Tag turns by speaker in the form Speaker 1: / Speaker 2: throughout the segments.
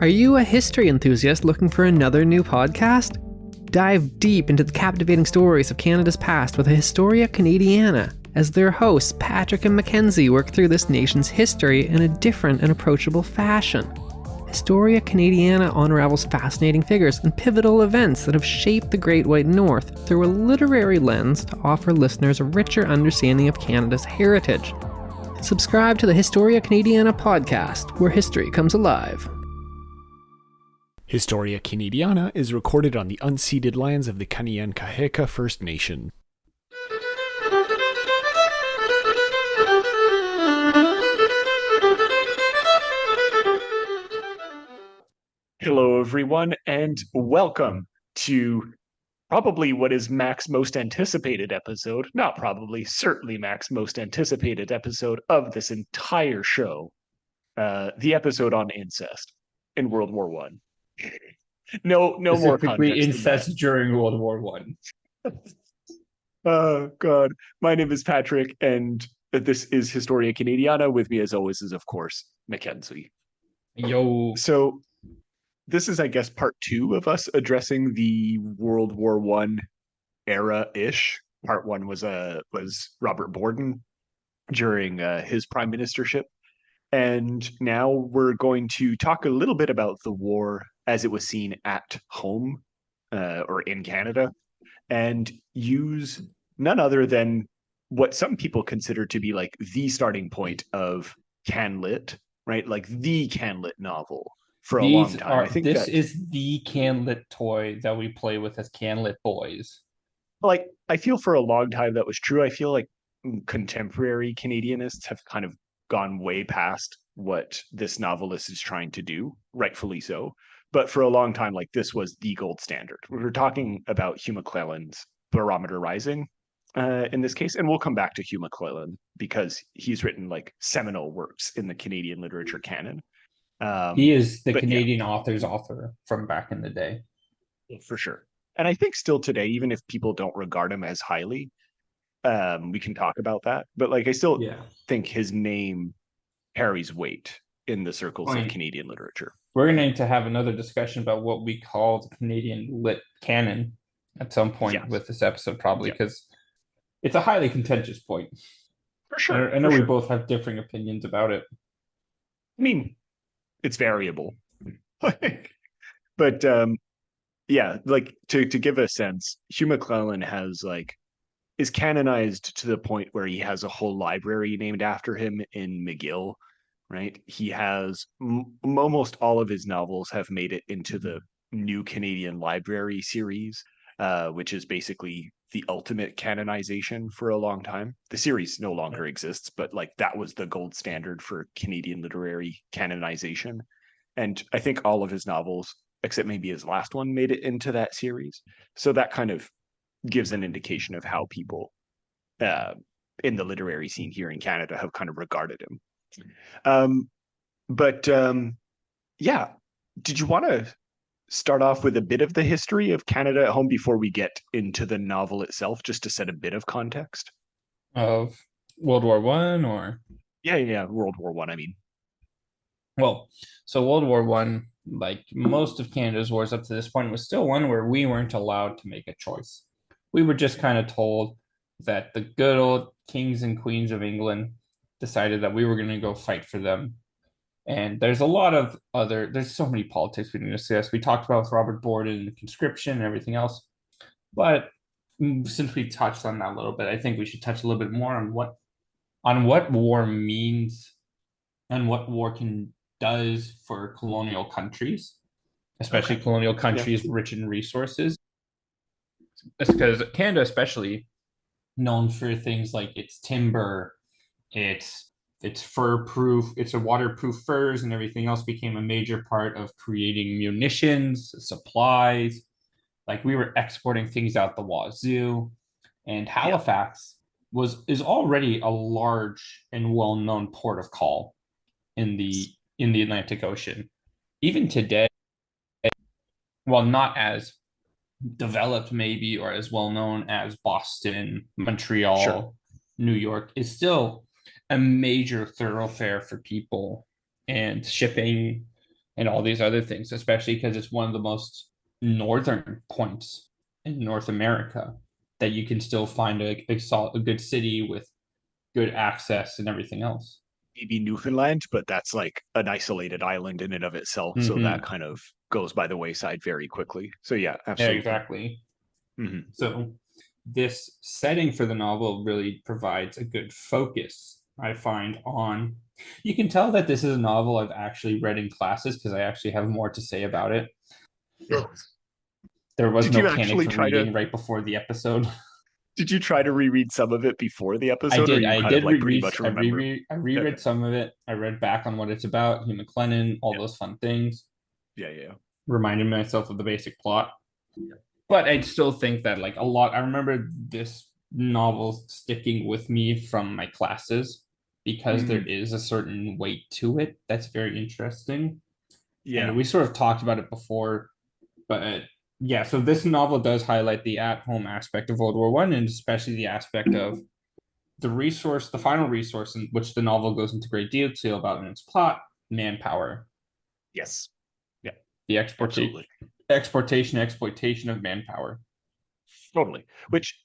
Speaker 1: Are you a history enthusiast looking for another new podcast? Dive deep into the captivating stories of Canada's past with a Historia Canadiana, as their hosts Patrick and Mackenzie work through this nation's history in a different and approachable fashion. Historia Canadiana unravels fascinating figures and pivotal events that have shaped the Great White North through a literary lens to offer listeners a richer understanding of Canada's heritage. Subscribe to the Historia Canadiana podcast, where history comes alive.
Speaker 2: Historia Canadiana is recorded on the unceded lands of the Kanien'kehá:ka First Nation.
Speaker 3: Hello, everyone, and welcome to probably what is Mac's most anticipated episode. Not probably, certainly Mac's most anticipated episode of this entire show. The episode on incest in World War One. No more
Speaker 4: Specifically
Speaker 3: context
Speaker 4: incest during World War One.
Speaker 3: Oh, God. My name is Patrick, and this is Historia Canadiana. With me, as always, is, of course, Mackenzie.
Speaker 4: Yo.
Speaker 3: So this is, I guess, part two of us addressing the World War One era-ish. Part one was Robert Borden during his prime ministership. And now we're going to talk a little bit about the war as it was seen at home or in Canada, and use none other than what some people consider to be like the starting point of CanLit, right? Like the CanLit novel for a long time. I think
Speaker 4: this is the CanLit toy that we play with as CanLit boys.
Speaker 3: Like, I feel for a long time that was true. I feel like contemporary Canadianists have kind of gone way past what this novelist is trying to do, rightfully so. But for a long time, like, this was the gold standard. We were talking about Hugh Maclennan's Barometer Rising in this case, and we'll come back to Hugh Maclennan because he's written like seminal works in the Canadian literature canon.
Speaker 4: He is the Canadian author's author from back in the day.
Speaker 3: For sure. And I think still today, even if people don't regard him as highly, we can talk about that. But like, I still think his name carries weight in the circles of Canadian literature.
Speaker 4: We're going to need to have another discussion about what we call the Canadian lit canon at some point with this episode, probably, because it's a highly contentious point.
Speaker 3: For sure.
Speaker 4: I know we both have differing opinions about it.
Speaker 3: I mean, it's variable. But like to give a sense, Hugh Maclennan is canonized to the point where he has a whole library named after him in McGill, right? He has almost all of his novels have made it into the New Canadian Library series, which is basically the ultimate canonization for a long time. The series no longer exists, but like that was the gold standard for Canadian literary canonization. And I think all of his novels, except maybe his last one, made it into that series. So that kind of gives an indication of how people in the literary scene here in Canada have kind of regarded him. Did you want to start off with a bit of the history of Canada at home before we get into the novel itself, just to set a bit of context?
Speaker 4: Of World War One, or?
Speaker 3: Yeah, World War One, I mean.
Speaker 4: Well, so World War One, like most of Canada's wars up to this point, was still one where we weren't allowed to make a choice. We were just kind of told that the good old kings and queens of England decided that we were going to go fight for them. And there's a lot of there's so many politics we can discuss. We talked about Robert Borden and conscription and everything else. But since we touched on that a little bit, I think we should touch a little bit more on what war means and what war does for colonial countries, especially colonial countries rich in resources. It's because Canada, especially, known for things like its timber, its fur proof, its waterproof furs and everything else became a major part of creating munitions, supplies. Like, we were exporting things out the wazoo. And Halifax is already a large and well-known port of call in the Atlantic Ocean. Even today, while not as developed maybe or as well known as Boston, Montreal, New York, is still a major thoroughfare for people and shipping and all these other things, especially because it's one of the most northern points in North America that you can still find a good city with good access and everything else.
Speaker 3: Maybe Newfoundland, but that's like an isolated island in and of itself. So that kind of goes by the wayside very quickly. So yeah,
Speaker 4: Yeah,
Speaker 3: absolutely.
Speaker 4: exactly.
Speaker 3: Mhm.
Speaker 4: So this setting for the novel really provides a good focus, I find, on. You can tell that this is a novel I've actually read in classes because I actually have more to say about it. There was
Speaker 3: Did
Speaker 4: no
Speaker 3: you
Speaker 4: panic
Speaker 3: actually
Speaker 4: for
Speaker 3: try to
Speaker 4: reading right before the episode.
Speaker 3: did you try to reread some of it before the
Speaker 4: I
Speaker 3: episode, or
Speaker 4: did.
Speaker 3: you
Speaker 4: I
Speaker 3: kind of
Speaker 4: did
Speaker 3: like pretty
Speaker 4: reread.
Speaker 3: much
Speaker 4: I
Speaker 3: remember?
Speaker 4: reread. I
Speaker 3: Okay.
Speaker 4: reread some of it. I read back on what it's about. Hugh Maclennan, all
Speaker 3: Yeah.
Speaker 4: those fun things.
Speaker 3: Yeah.
Speaker 4: Reminded myself of the basic plot. But I still think that like a lot. I remember this novel sticking with me from my classes because there
Speaker 3: Mm,
Speaker 4: is a certain weight to it that's very interesting.
Speaker 3: yeah.
Speaker 4: And we sort of talked about it before, but yeah. So this novel does highlight the at-home aspect of World War I, and especially the aspect of the final resource, in which the novel goes into great detail about in its plot, manpower,
Speaker 3: Yes. Yeah.
Speaker 4: the
Speaker 3: Absolutely.
Speaker 4: exploitation of manpower.
Speaker 3: Totally. Which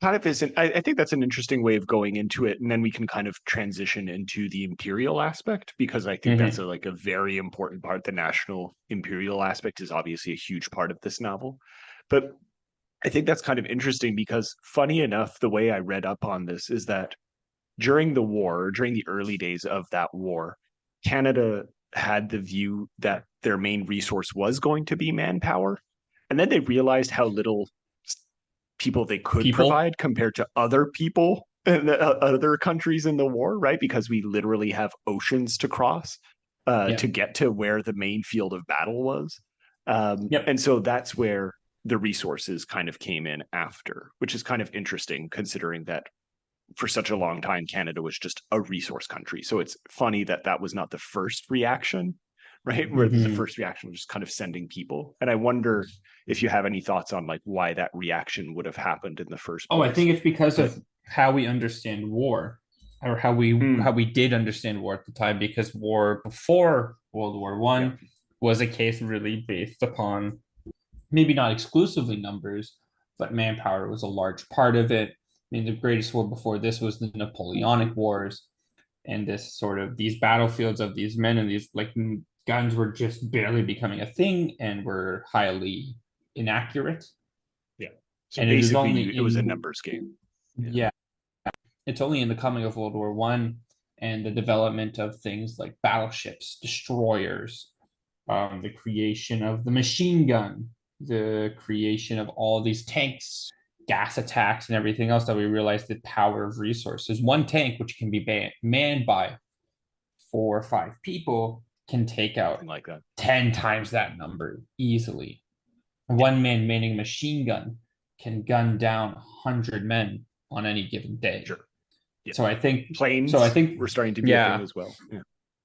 Speaker 3: kind of isn't, I think that's an interesting way of going into it. And then we can kind of transition into the imperial aspect, because I think that's like a very important part. The national imperial aspect is obviously a huge part of this novel. But I think that's kind of interesting because, funny enough, the way I read up on this is that during the war, during the early days of that war, Canada had the view that their main resource was going to be manpower. And then they realized how little people they could
Speaker 4: People.
Speaker 3: provide compared to other people in the, other countries in the war, right? Because we literally have oceans to cross
Speaker 4: Yeah.
Speaker 3: to get to where the main field of battle was.
Speaker 4: Yep.
Speaker 3: And so that's where the resources kind of came in after, which is kind of interesting considering that for such a long time, Canada was just a resource country. So it's funny that that was not the first reaction, right? Where the first reaction was just kind of sending people. And I wonder if you have any thoughts on like why that reaction would have happened in the first
Speaker 4: Oh, I
Speaker 3: place.
Speaker 4: think it's because
Speaker 3: But
Speaker 4: of how we understand war, or how we did understand war at the time. Because war before World War I
Speaker 3: yeah,
Speaker 4: was a case really based upon maybe not exclusively numbers, but manpower was a large part of it. I mean, the greatest war before this was the Napoleonic Wars, and this sort of these battlefields of these men and these like guns were just barely becoming a thing and were highly inaccurate.
Speaker 3: yeah. So
Speaker 4: And it is
Speaker 3: basically,
Speaker 4: only
Speaker 3: it was a
Speaker 4: in
Speaker 3: numbers game. Yeah,
Speaker 4: yeah, it's only in the coming of World War I and the development of things like battleships, destroyers, the creation of the machine gun, the creation of all of these tanks, gas attacks, and everything else that we realized the power of resources. One tank, which can be manned by 4 or 5 people, can take out
Speaker 3: something like that.
Speaker 4: 10 times that number easily. One man manning a machine gun can gun down 100 men on any given day.
Speaker 3: Sure. Yeah.
Speaker 4: So I think,
Speaker 3: Planes were starting to be a thing
Speaker 4: yeah.
Speaker 3: as well. Yeah.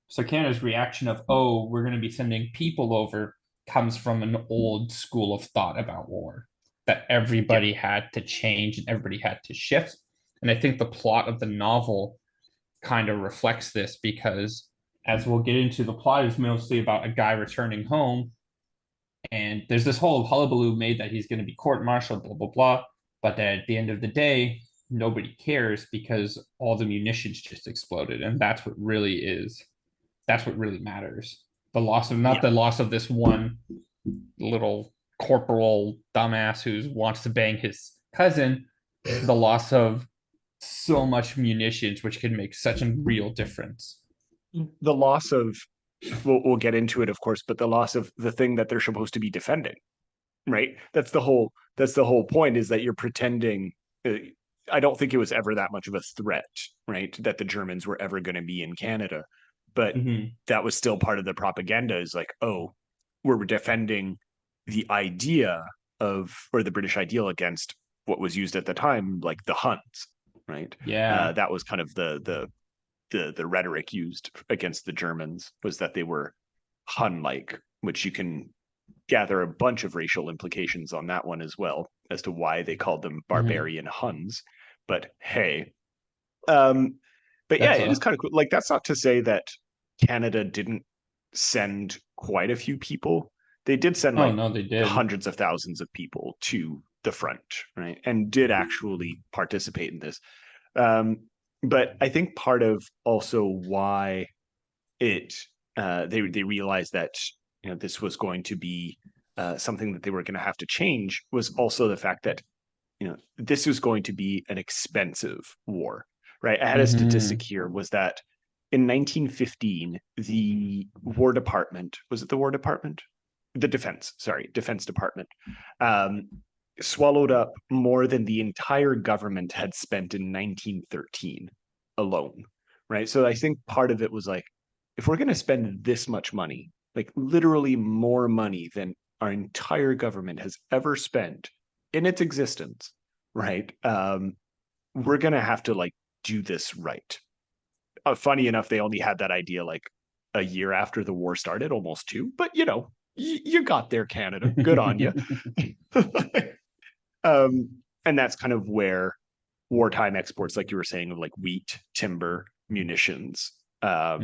Speaker 4: So Canada's reaction of, oh, we're going to be sending people over comes from an old school of thought about war that
Speaker 3: Yeah.
Speaker 4: everybody had to change and everybody had to shift. And I think the plot of the novel kind of reflects this because, as we'll get into, the plot is mostly about a guy returning home. And there's this whole hullabaloo made that he's going to be court-martialed, blah, blah, blah. But at the end of the day, nobody cares because all the munitions just exploded. And that's what really matters. The loss of not
Speaker 3: Yeah.
Speaker 4: the loss of this one little corporal dumbass who wants to bang his cousin, the loss of so much munitions, which can make such a real difference.
Speaker 3: The loss of, we'll get into it, of course, but the loss of the thing that they're supposed to be defending, right? That's the whole point, is that you're pretending. I don't think it was ever that much of a threat, right? That the Germans were ever going to be in Canada, but that was still part of the propaganda, is like, oh, we're defending the idea of, or the British ideal against what was used at the time, like the Huns, right?
Speaker 4: Yeah.
Speaker 3: That was kind of the rhetoric used against the Germans, was that they were Hun-like, which you can gather a bunch of racial implications on that one as well, as to why they called them barbarian Huns. But hey, but yeah,
Speaker 4: That's
Speaker 3: it is
Speaker 4: a
Speaker 3: kind of cool. Like, that's not to say that Canada didn't send quite a few people. They did send
Speaker 4: Oh
Speaker 3: like
Speaker 4: no, they did.
Speaker 3: hundreds of thousands of people to the front, right? And did actually participate in this. But I think part of also why they realized that this was going to be something that they were going to have to change was also the fact that this was going to be an expensive war, right? I had a statistic here was that in 1915, the War Department, was it the War Department? The Defense Department, swallowed up more than the entire government had spent in 1913 alone, right? So I think part of it was like, if we're going to spend this much money, like literally more money than our entire government has ever spent in its existence, right? We're going to have to like do this right. Funny enough, they only had that idea like a year after the war started, almost two, but you got there, Canada. Good on you. And that's kind of where wartime exports, like you were saying, of like wheat, timber, munitions. I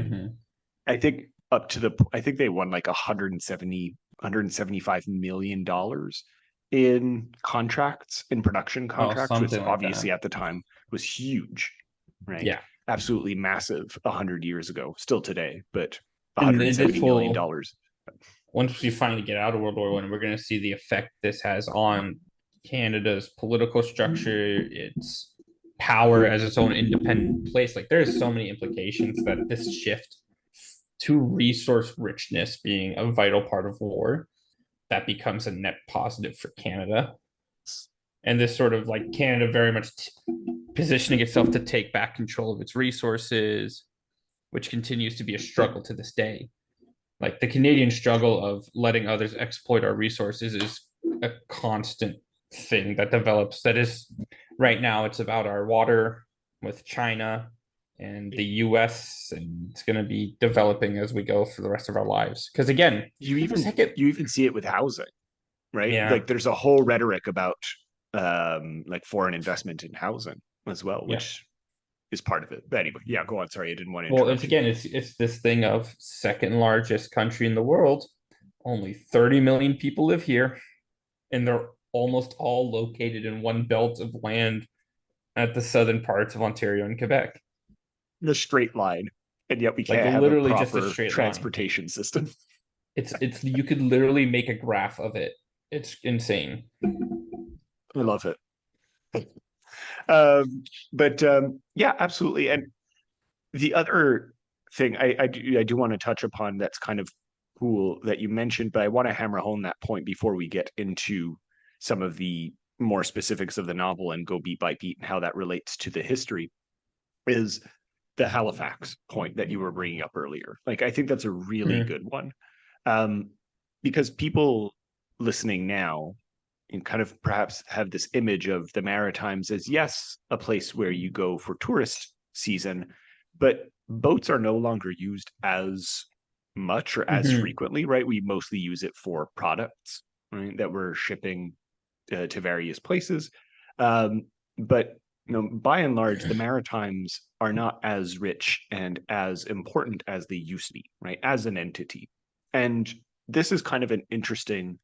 Speaker 3: think I think they won like 175 million dollars in contracts, in production contracts, which
Speaker 4: something like
Speaker 3: obviously
Speaker 4: that.
Speaker 3: at the time was huge, right?
Speaker 4: Yeah.
Speaker 3: Absolutely massive 100 years ago, still today, but
Speaker 4: And
Speaker 3: 170 million dollars.
Speaker 4: Once we finally get out of World War I, we're going to see the effect this has on Canada's political structure, its power as its own independent place. Like there's so many implications that this shift to resource richness being a vital part of war, that becomes a net positive for Canada. And this sort of like Canada very much positioning itself to take back control of its resources, which continues to be a struggle to this day. Like the Canadian struggle of letting others exploit our resources is a constant thing that develops. That is, right now, it's about our water with China and the US, and it's going to be developing as we go for the rest of our lives. Because again,
Speaker 3: you even see it with housing, right?
Speaker 4: Yeah.
Speaker 3: Like there's a whole rhetoric about like foreign investment in housing as well, which is part of it. But anyway, yeah, go on. Sorry, I didn't want to interrupt.
Speaker 4: Well, it's this thing of second largest country in the world. Only 30 million people live here, and they're almost all located in one belt of land at the southern parts of Ontario and Quebec.
Speaker 3: The straight line, and yet we can't
Speaker 4: Like
Speaker 3: have a
Speaker 4: literally just a
Speaker 3: proper
Speaker 4: straight line.
Speaker 3: transportation system.
Speaker 4: It's you could literally make a graph of it. It's insane.
Speaker 3: I love it. Yeah, absolutely. And the other thing I do want to touch upon that's kind of cool that you mentioned, but I want to hammer home that point before we get into some of the more specifics of the novel and go beat by beat and how that relates to the history, is the Halifax point that you were bringing up earlier. Like, I think that's a really good one, because people listening now and kind of perhaps have this image of the Maritimes as, yes, a place where you go for tourist season, but boats are no longer used as much or as frequently, right? We mostly use it for products, right, that we're shipping to various places. But by and large, the Maritimes are not as rich and as important as they used to be, right, as an entity. And this is kind of an interesting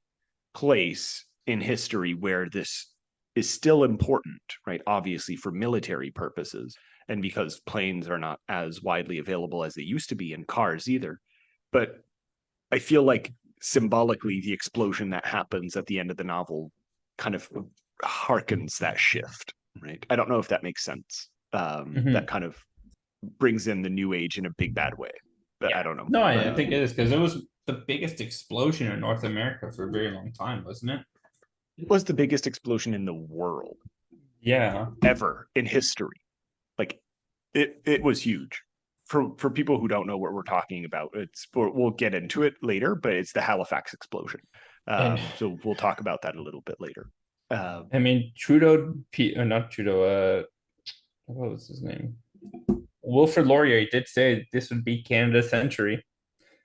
Speaker 3: place in history where this is still important, right? Obviously for military purposes, and because planes are not as widely available as they used to be, and cars either. But I feel like symbolically the explosion that happens at the end of the novel kind of harkens that shift, right? I don't know if that makes sense. That kind of brings in the new age in a big bad way, but I don't know.
Speaker 4: No, I think it is, because it was the biggest explosion in North America for a very long time, wasn't it?
Speaker 3: It was the biggest explosion in the world.
Speaker 4: Yeah.
Speaker 3: Ever in history. Like it was huge. For people who don't know what we're talking about, we'll get into it later, but it's the Halifax explosion. So we'll talk about that a little bit later.
Speaker 4: I mean, Trudeau, not Trudeau, what was his name? Wilfrid Laurier did say this would be Canada's century.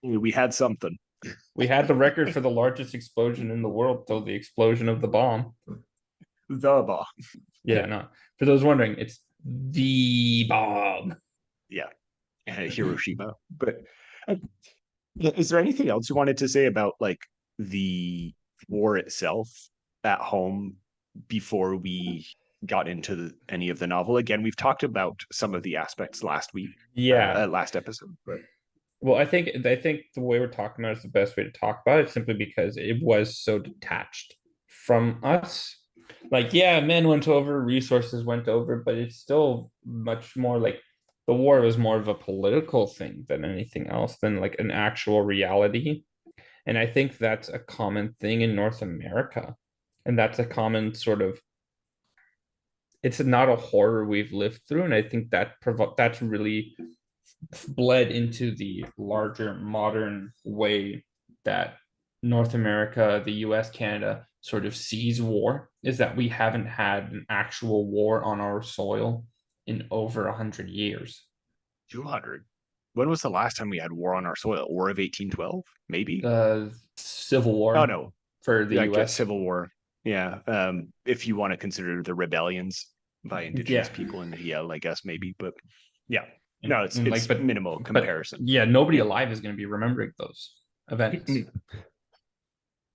Speaker 3: We had something.
Speaker 4: We had the record for the largest explosion in the world till the explosion of the bomb.
Speaker 3: The bomb.
Speaker 4: Yeah, no. For those wondering, it's the bomb.
Speaker 3: Yeah. Hiroshima. But Is there anything else you wanted to say about like the war itself at home before we got into any of the novel? Again, we've talked about some of the aspects last week,
Speaker 4: Yeah.
Speaker 3: last episode, but
Speaker 4: Well, I think the way we're talking about it is the best way to talk about it, simply because it was so detached from us. Like, yeah, men went over, resources went over, but it's still much more like the war was more of a political thing than anything else, than like an actual reality. And I think that's a common thing in North America. And that's a common sort of, it's not a horror we've lived through. And I think that's really bled into the larger modern way that North America, the US, Canada sort of sees war, is that we haven't had an actual war on our soil in over 100 years.
Speaker 3: 200. When was the last time we had war on our soil? War of 1812, maybe?
Speaker 4: Civil
Speaker 3: Oh
Speaker 4: War
Speaker 3: no,
Speaker 4: for the
Speaker 3: I guess
Speaker 4: US.
Speaker 3: Civil War. Yeah, if you want to consider the rebellions by indigenous
Speaker 4: Yeah.
Speaker 3: people in the PL, I guess maybe, but yeah,
Speaker 4: And,
Speaker 3: no, it's
Speaker 4: and like,
Speaker 3: it's minimal
Speaker 4: but
Speaker 3: comparison.
Speaker 4: yeah, nobody
Speaker 3: Yeah.
Speaker 4: alive is going to be remembering those events.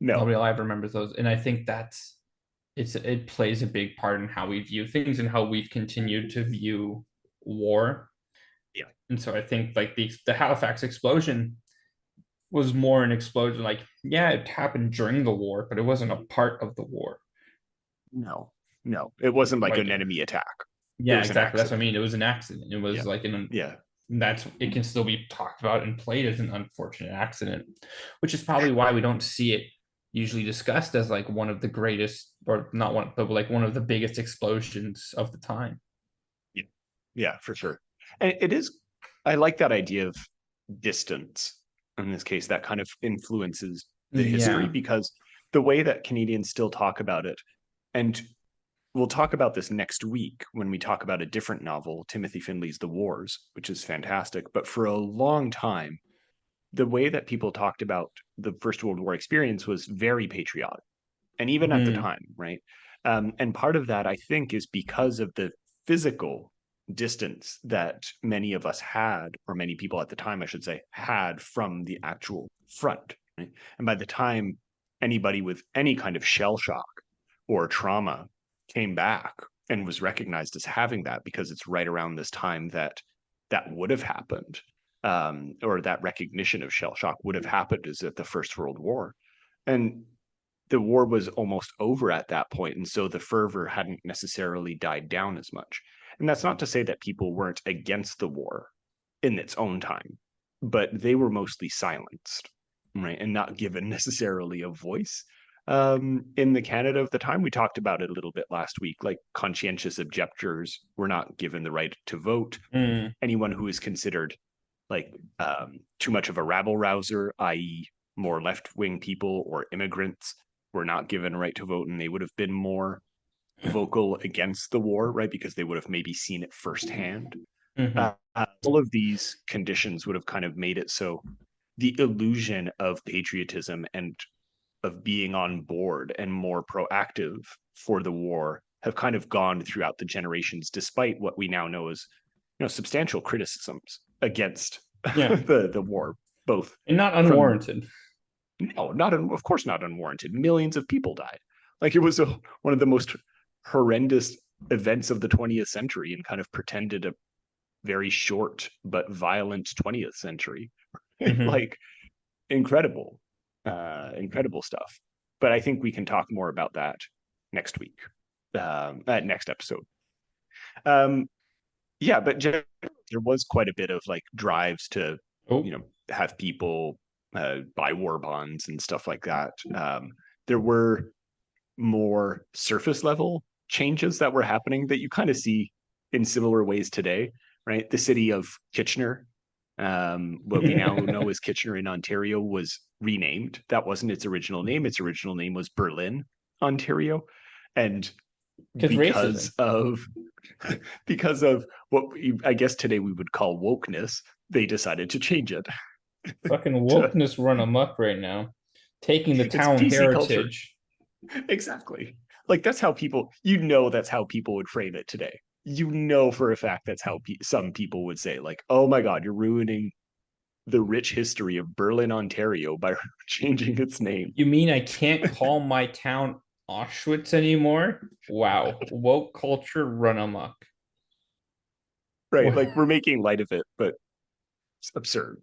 Speaker 3: No,
Speaker 4: Nobody alive remembers those. And I think it plays a big part in how we view things and how we've continued to view war.
Speaker 3: yeah,
Speaker 4: And so I think like the Halifax explosion was more an explosion. Like, yeah, it happened during the war, but it wasn't a part of the war.
Speaker 3: no, no. It wasn't like
Speaker 4: Like,
Speaker 3: an enemy attack. It
Speaker 4: yeah,
Speaker 3: was an
Speaker 4: exactly. That's what I
Speaker 3: accident.
Speaker 4: mean. It was an accident. It
Speaker 3: Yeah,
Speaker 4: was like an
Speaker 3: yeah.
Speaker 4: that's it can still be talked about and played as an unfortunate accident, which is probably why we don't see it usually discussed as like one of the greatest, or not one, but like one of the biggest explosions of the time.
Speaker 3: Yeah, yeah, for sure. And it is, I like that idea of distance in this case, that kind of influences the history
Speaker 4: Yeah.
Speaker 3: because the way that Canadians still talk about it, and we'll talk about this next week when we talk about a different novel, Timothy Findley's The Wars, which is fantastic. But for a long time, the way that people talked about the First World War experience was very patriotic. And even at the
Speaker 4: Mm.
Speaker 3: time, right? And part of that, I think, is because of the physical distance that many of us had, or many people at the time, I should say, had from the actual front. Right? And by the time anybody with any kind of shell shock or trauma came back and was recognized as having that, because it's right around this time that that would have happened, or that recognition of shell shock would have happened, is at the First World War. And the war was almost over at that point, and so the fervor hadn't necessarily died down as much. And that's not to say that people weren't against the war in its own time, but they were mostly silenced, right, and not given necessarily a voice. In the Canada of the time, we talked about it a little bit last week, like conscientious objectors were not given the right to vote.
Speaker 4: Mm.
Speaker 3: Anyone who is considered like too much of a rabble rouser, i.e., more left wing people or immigrants, were not given a right to vote, and they would have been more vocal against the war, right? Because they would have maybe seen it firsthand.
Speaker 4: Hmm.
Speaker 3: All of these conditions would have kind of made it so the illusion of patriotism and of being on board and more proactive for the war have kind of gone throughout the generations, despite what we now know as substantial criticisms against
Speaker 4: Yeah.
Speaker 3: the war, both
Speaker 4: And not
Speaker 3: from
Speaker 4: unwarranted.
Speaker 3: no, not of course not unwarranted. Millions of people died. Like it was one of the most horrendous events of the 20th century, and kind of pretended a very short but violent 20th century.
Speaker 4: Hmm.
Speaker 3: Like incredible, incredible stuff. But I think we can talk more about that next week, next episode. Um, yeah, but there was quite a bit of like drives to,
Speaker 4: Oh.
Speaker 3: have people buy war bonds and stuff like that. There were more surface level changes that were happening that you kind of see in similar ways today, right? The city of Kitchener, what we now know as Kitchener in Ontario, was renamed. That wasn't its original name. Its original name was Berlin, Ontario. And
Speaker 4: Because
Speaker 3: because
Speaker 4: racism.
Speaker 3: of because of what I guess today we would call wokeness, they decided to change it
Speaker 4: Fucking
Speaker 3: to
Speaker 4: wokeness run amok right now. Taking the
Speaker 3: it's
Speaker 4: town
Speaker 3: PC culture.
Speaker 4: heritage.
Speaker 3: Exactly. Like that's how people, that's how people would frame it today. For a fact that's how some people would say, like, "Oh my God, you're ruining the rich history of Berlin, Ontario by changing its name.
Speaker 4: You mean I can't call my town Auschwitz anymore? Wow. Woke culture run amok.
Speaker 3: Right. Like we're making light of it, but it's absurd.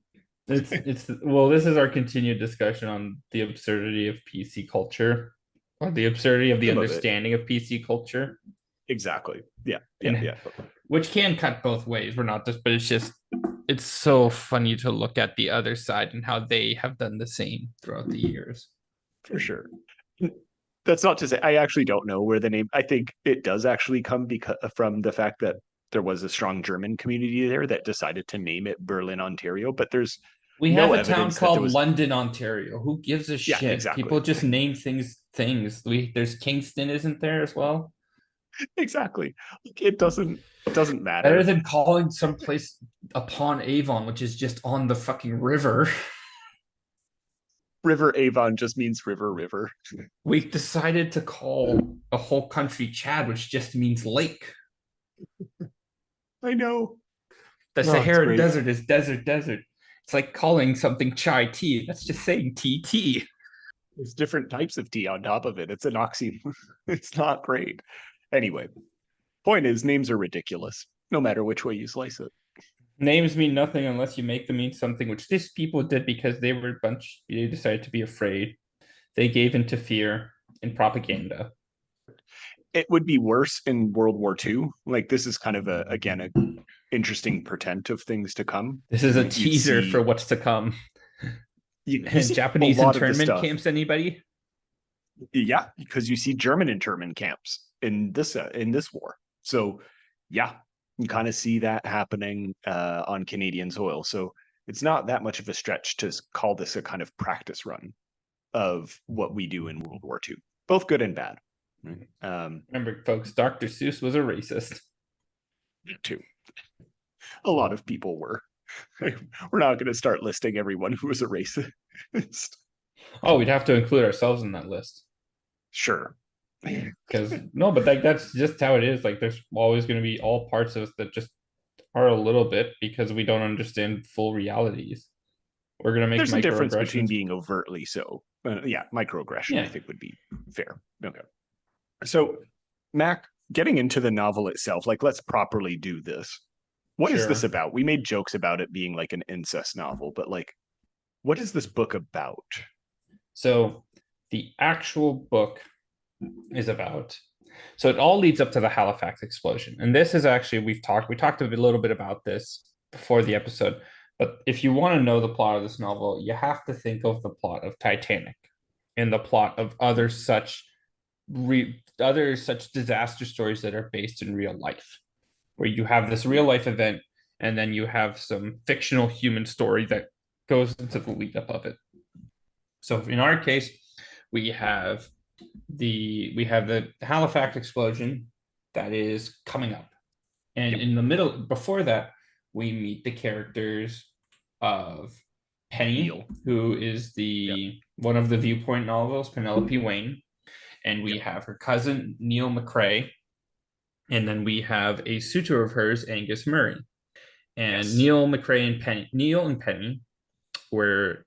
Speaker 4: It's well, this is our continued discussion on the absurdity of PC culture, or the absurdity of the
Speaker 3: Some of it.
Speaker 4: understanding of PC culture.
Speaker 3: Exactly. Yeah.
Speaker 4: And-
Speaker 3: Yeah.
Speaker 4: Which can cut both ways. We're not just, but it's so funny to look at the other side and how they have done the same throughout the years.
Speaker 3: For sure. That's not to say I actually don't know where the name. I think it does actually come from the fact that there was a strong German community there that decided to name it Berlin, Ontario. But there's
Speaker 4: We
Speaker 3: no
Speaker 4: have a town
Speaker 3: evidence that
Speaker 4: called
Speaker 3: there was.
Speaker 4: London, Ontario. Who gives a
Speaker 3: Yeah,
Speaker 4: shit?
Speaker 3: exactly.
Speaker 4: People just name things. There's Kingston, isn't there as well?
Speaker 3: Exactly. It doesn't
Speaker 4: Better
Speaker 3: matter.
Speaker 4: than calling someplace upon Avon, which is just on the fucking river.
Speaker 3: River Avon just means river.
Speaker 4: We decided to call a whole country Chad, which just means lake.
Speaker 3: I know.
Speaker 4: The
Speaker 3: it's
Speaker 4: Sahara
Speaker 3: great.
Speaker 4: Desert is desert. It's like calling something chai tea. That's just saying TT.
Speaker 3: There's different types of tea on top of it. It's an oxy. It's not great. Anyway, point is, names are ridiculous, no matter which way you slice it.
Speaker 4: Names mean nothing unless you make them mean something, which these people did because they decided to be afraid. They gave into fear and propaganda.
Speaker 3: It would be worse in World War II. Like this is kind of again a interesting portent of things to come.
Speaker 4: This is a
Speaker 3: You'd
Speaker 4: teaser
Speaker 3: see-
Speaker 4: for what's to come.
Speaker 3: You see
Speaker 4: Japanese
Speaker 3: a lot of the
Speaker 4: internment
Speaker 3: stuff.
Speaker 4: camps, anybody?
Speaker 3: Yeah, because you see German internment camps in this war. So yeah, you kind of see that happening on Canadian soil. So it's not that much of a stretch to call this a kind of practice run of what we do in World War II, both good and bad.
Speaker 4: Remember, folks, Dr. Seuss was a racist.
Speaker 3: Too. A lot of people were. We're not going to start listing everyone who was a racist.
Speaker 4: Oh, we'd have to include ourselves in that list.
Speaker 3: Sure.
Speaker 4: Because no, but that's just how it is. Like there's always going to be all parts of us that just are a little bit because we don't understand full realities. We're going to make
Speaker 3: There's a difference between
Speaker 4: microaggressions.
Speaker 3: being overtly so. Yeah, microaggression,
Speaker 4: Yeah.
Speaker 3: I think would be fair. Okay. So, Mac, getting into the novel itself, like let's properly do this. What is this
Speaker 4: Sure.
Speaker 3: about? We made jokes about it being like an incest novel, but like, what is this book about?
Speaker 4: So the actual book is about. So it all leads up to the Halifax explosion, and this is actually we talked a little bit about this before the episode. But if you want to know the plot of this novel, you have to think of the plot of Titanic and the plot of other such disaster stories that are based in real life, where you have this real life event and then you have some fictional human story that goes into the lead up of it. So in our case, we have the Halifax explosion that is coming up, and in the middle before that, we meet the characters of Penny,
Speaker 3: Neil.
Speaker 4: who is the one of the Viewpoint novels, Penelope Wayne, and we have her cousin Neil McCrae, and then we have a suitor of hers, Angus Murray, and
Speaker 3: Yes.
Speaker 4: Neil and Penny were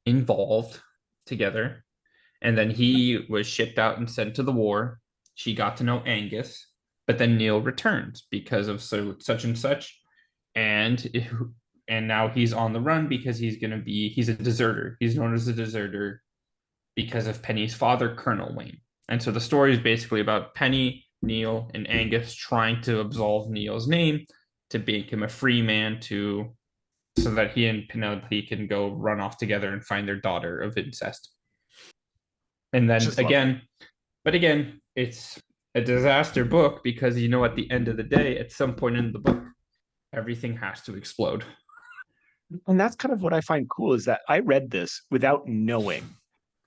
Speaker 4: involved together, and then he was shipped out and sent to the war. She got to know Angus, but then Neil returns because of such and such, and now he's on the run because he's a deserter. He's known as a deserter because of Penny's father, Colonel Wayne. And so the story is basically about Penny, Neil, and Angus trying to absolve Neil's name to make him a free man so that he and Penelope can go run off together and find their daughter of incest. And then again, it's a disaster book because at the end of the day, at some point in the book, everything has to explode.
Speaker 3: And that's kind of what I find cool is that I read this without knowing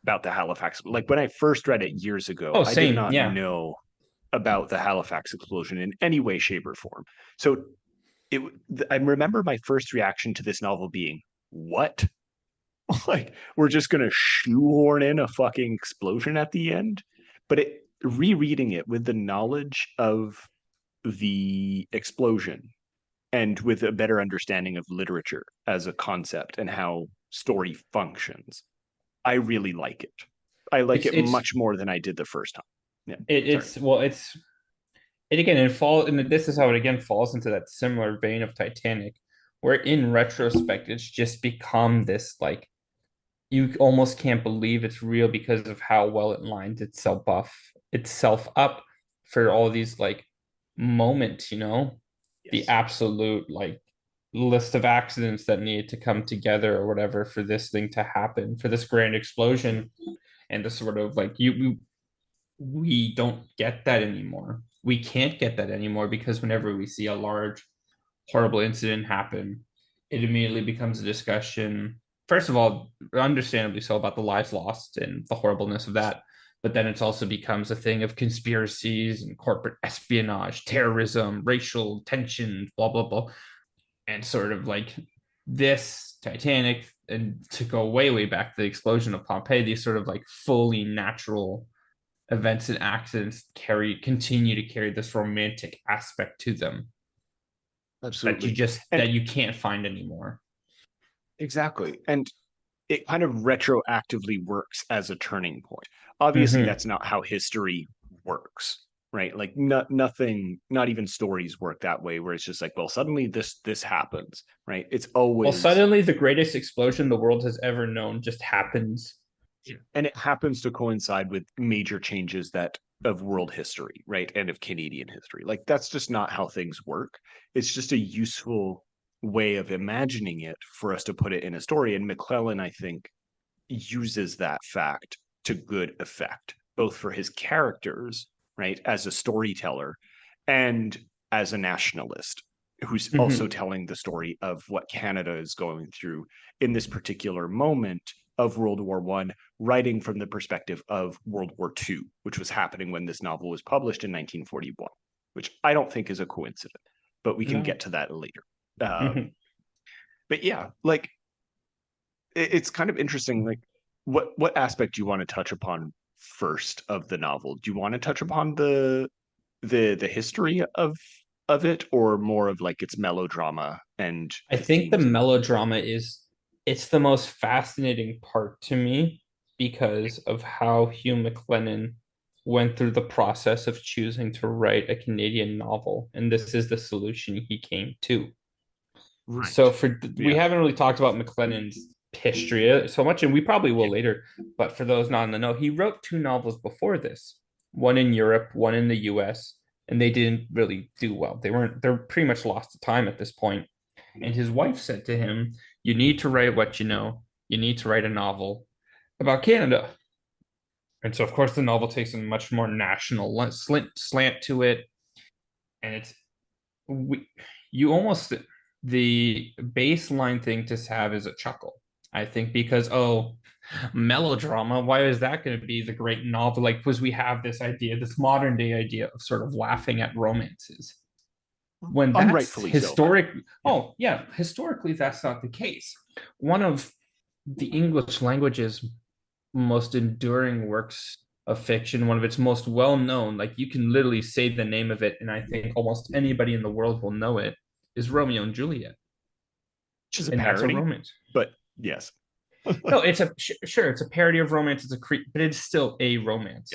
Speaker 3: about the Halifax. Like when I first read it years ago, I did not know about the Halifax explosion in any way, shape, or form. So I remember my first reaction to this novel being, what? Like, we're just going to shoehorn in a fucking explosion at the end? But rereading it with the knowledge of the explosion and with a better understanding of literature as a concept and how story functions. I really like it. I like it
Speaker 4: It's
Speaker 3: much more than I did the first time. Yeah. Sorry.
Speaker 4: it's well, it's it again. It falls, and this is how it again falls into that similar vein of Titanic, where in retrospect, it's just become this like you almost can't believe it's real because of how well it lines itself up for all these like moments, the
Speaker 3: Yes.
Speaker 4: absolute like list of accidents that needed to come together or whatever for this thing to happen, for this grand explosion, and the sort of like we don't get that anymore. We can't get that anymore because whenever we see a large horrible incident happen, it immediately becomes a discussion. First of all, understandably so, about the lives lost and the horribleness of that. But then it also becomes a thing of conspiracies and corporate espionage, terrorism, racial tensions, blah, blah, blah. And sort of like this Titanic, and to go way, way back, the explosion of Pompeii, these sort of like fully natural events and accidents continue to carry this romantic aspect to them
Speaker 3: Absolutely.
Speaker 4: that you can't find anymore.
Speaker 3: Exactly. And it kind of retroactively works as a turning point. Obviously,
Speaker 4: Mm-hmm.
Speaker 3: that's not how history works, right? Like nothing, not even stories work that way, where it's just like, well, suddenly this happens, right? It's
Speaker 4: Well,
Speaker 3: always,
Speaker 4: suddenly the greatest explosion the world has ever known just happens.
Speaker 3: and it happens to coincide with major changes that of world history, right? And of Canadian history. Like that's just not how things work. It's just a useful way of imagining it for us to put it in a story. And Maclennan, I think, uses that fact to good effect, both for his characters, right, as a storyteller and as a nationalist who's also
Speaker 4: Mm-hmm.
Speaker 3: telling the story of what Canada is going through in this particular moment of World War One, writing from the perspective of World War Two, which was happening when this novel was published in 1941, which I don't think is a coincidence, but we can
Speaker 4: No.
Speaker 3: get to that later.
Speaker 4: Mm-hmm.
Speaker 3: But yeah, like it's kind of interesting. Like, what aspect do you want to touch upon first of the novel? Do you want to touch upon the history of it, or more of like its melodrama and
Speaker 4: I
Speaker 3: the
Speaker 4: think the
Speaker 3: themes?
Speaker 4: melodrama it's the most fascinating part to me because of how Hugh Maclennan went through the process of choosing to write a Canadian novel, and this is the solution he came to. So
Speaker 3: Right.
Speaker 4: we
Speaker 3: Yeah.
Speaker 4: haven't really talked about Maclennan's history so much, and we probably will later. But for those not in the know, he wrote two novels before this, one in Europe, one in the US, and they didn't really do well. They're pretty much lost to time at this point. And his wife said to him, "You need to write what you know. You need to write a novel about Canada." And so, of course, the novel takes a much more national slant to it, and we, you almost the baseline thing to have is a chuckle. I think because melodrama, why is that going to be the great novel? Like, because we have this idea, this modern day idea of sort of laughing at romances when that's
Speaker 3: Unrightfully so, by the way.
Speaker 4: historic.
Speaker 3: Yeah.
Speaker 4: Oh yeah, historically that's not the case. One of the English language's most enduring works of fiction, one of its most well known, like you can literally say the name of it, and I think almost anybody in the world will know it, is Romeo and Juliet.
Speaker 3: Which is a
Speaker 4: And that's a
Speaker 3: parody,
Speaker 4: romance.
Speaker 3: but yes.
Speaker 4: No, it's sure, it's a parody of romance, but it's still a
Speaker 3: Yeah.
Speaker 4: romance.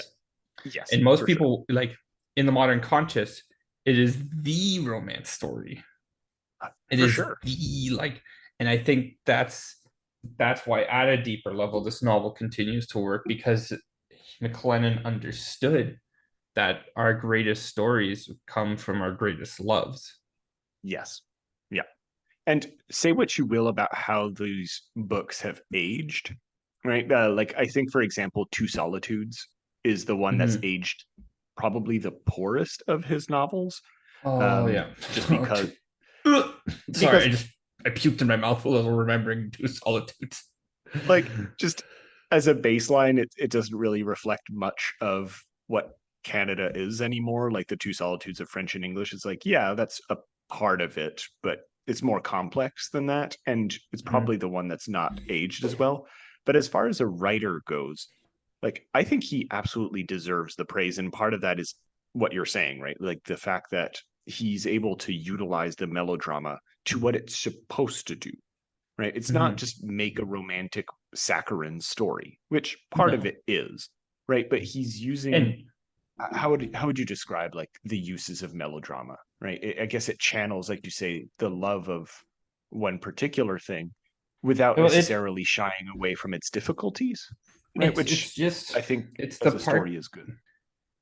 Speaker 3: Yes,
Speaker 4: And most
Speaker 3: for sure.
Speaker 4: people, like in the modern conscious, it is the romance story. It
Speaker 3: For
Speaker 4: is
Speaker 3: sure.
Speaker 4: the like, and I think that's why at a deeper level this novel continues to work because Maclennan understood that our greatest stories come from our greatest loves.
Speaker 3: Yes. Yeah. And say what you will about how these books have aged, right? Like I think, for example, Two Solitudes is the one that's
Speaker 4: Mm-hmm.
Speaker 3: aged probably the poorest of his novels.
Speaker 4: Oh yeah.
Speaker 3: Just because
Speaker 4: Sorry,
Speaker 3: because
Speaker 4: I puked in my mouth a little remembering Two Solitudes.
Speaker 3: like just as a baseline, it doesn't really reflect much of what Canada is anymore. Like the Two Solitudes of French and English, it's like, yeah, that's a part of it, but it's more complex than that. And it's probably the one that's not aged as well. But as far as a writer goes, like I think he absolutely deserves the praise. And part of that is what you're saying, right? Like the fact that he's able to utilize the melodrama to what it's supposed to do, right? It's not just make a romantic saccharine story, which part of
Speaker 4: No.
Speaker 3: it is, right? But he's using
Speaker 4: And
Speaker 3: how would you describe like the uses of melodrama, right? I guess it channels, like you say, the love of one particular thing without
Speaker 4: well,
Speaker 3: necessarily shying away from its difficulties, right? Which
Speaker 4: it's just
Speaker 3: I think
Speaker 4: it's the
Speaker 3: as a
Speaker 4: part.
Speaker 3: story is good.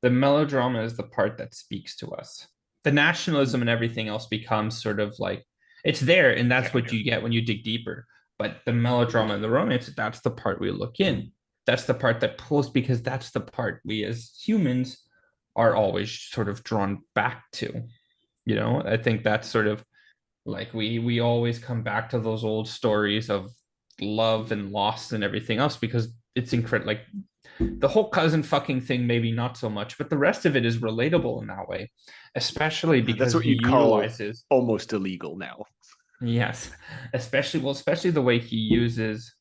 Speaker 4: The melodrama is the part that speaks to us. The nationalism and everything else becomes sort of like it's there, and that's what
Speaker 3: Secondary.
Speaker 4: you get when you dig deeper. But the melodrama and the romance, that's the part we look in. That's the part that pulls because that's the part we as humans are always sort of drawn back to. I think that's sort of like we always come back to those old stories of love and loss and everything else because it's incredible. Like the whole cousin fucking thing, maybe not so much, but the rest of it is relatable in that way, especially
Speaker 3: That's
Speaker 4: because
Speaker 3: what
Speaker 4: he
Speaker 3: you'd call
Speaker 4: utilizes,
Speaker 3: almost illegal now.
Speaker 4: yes, especially the way he uses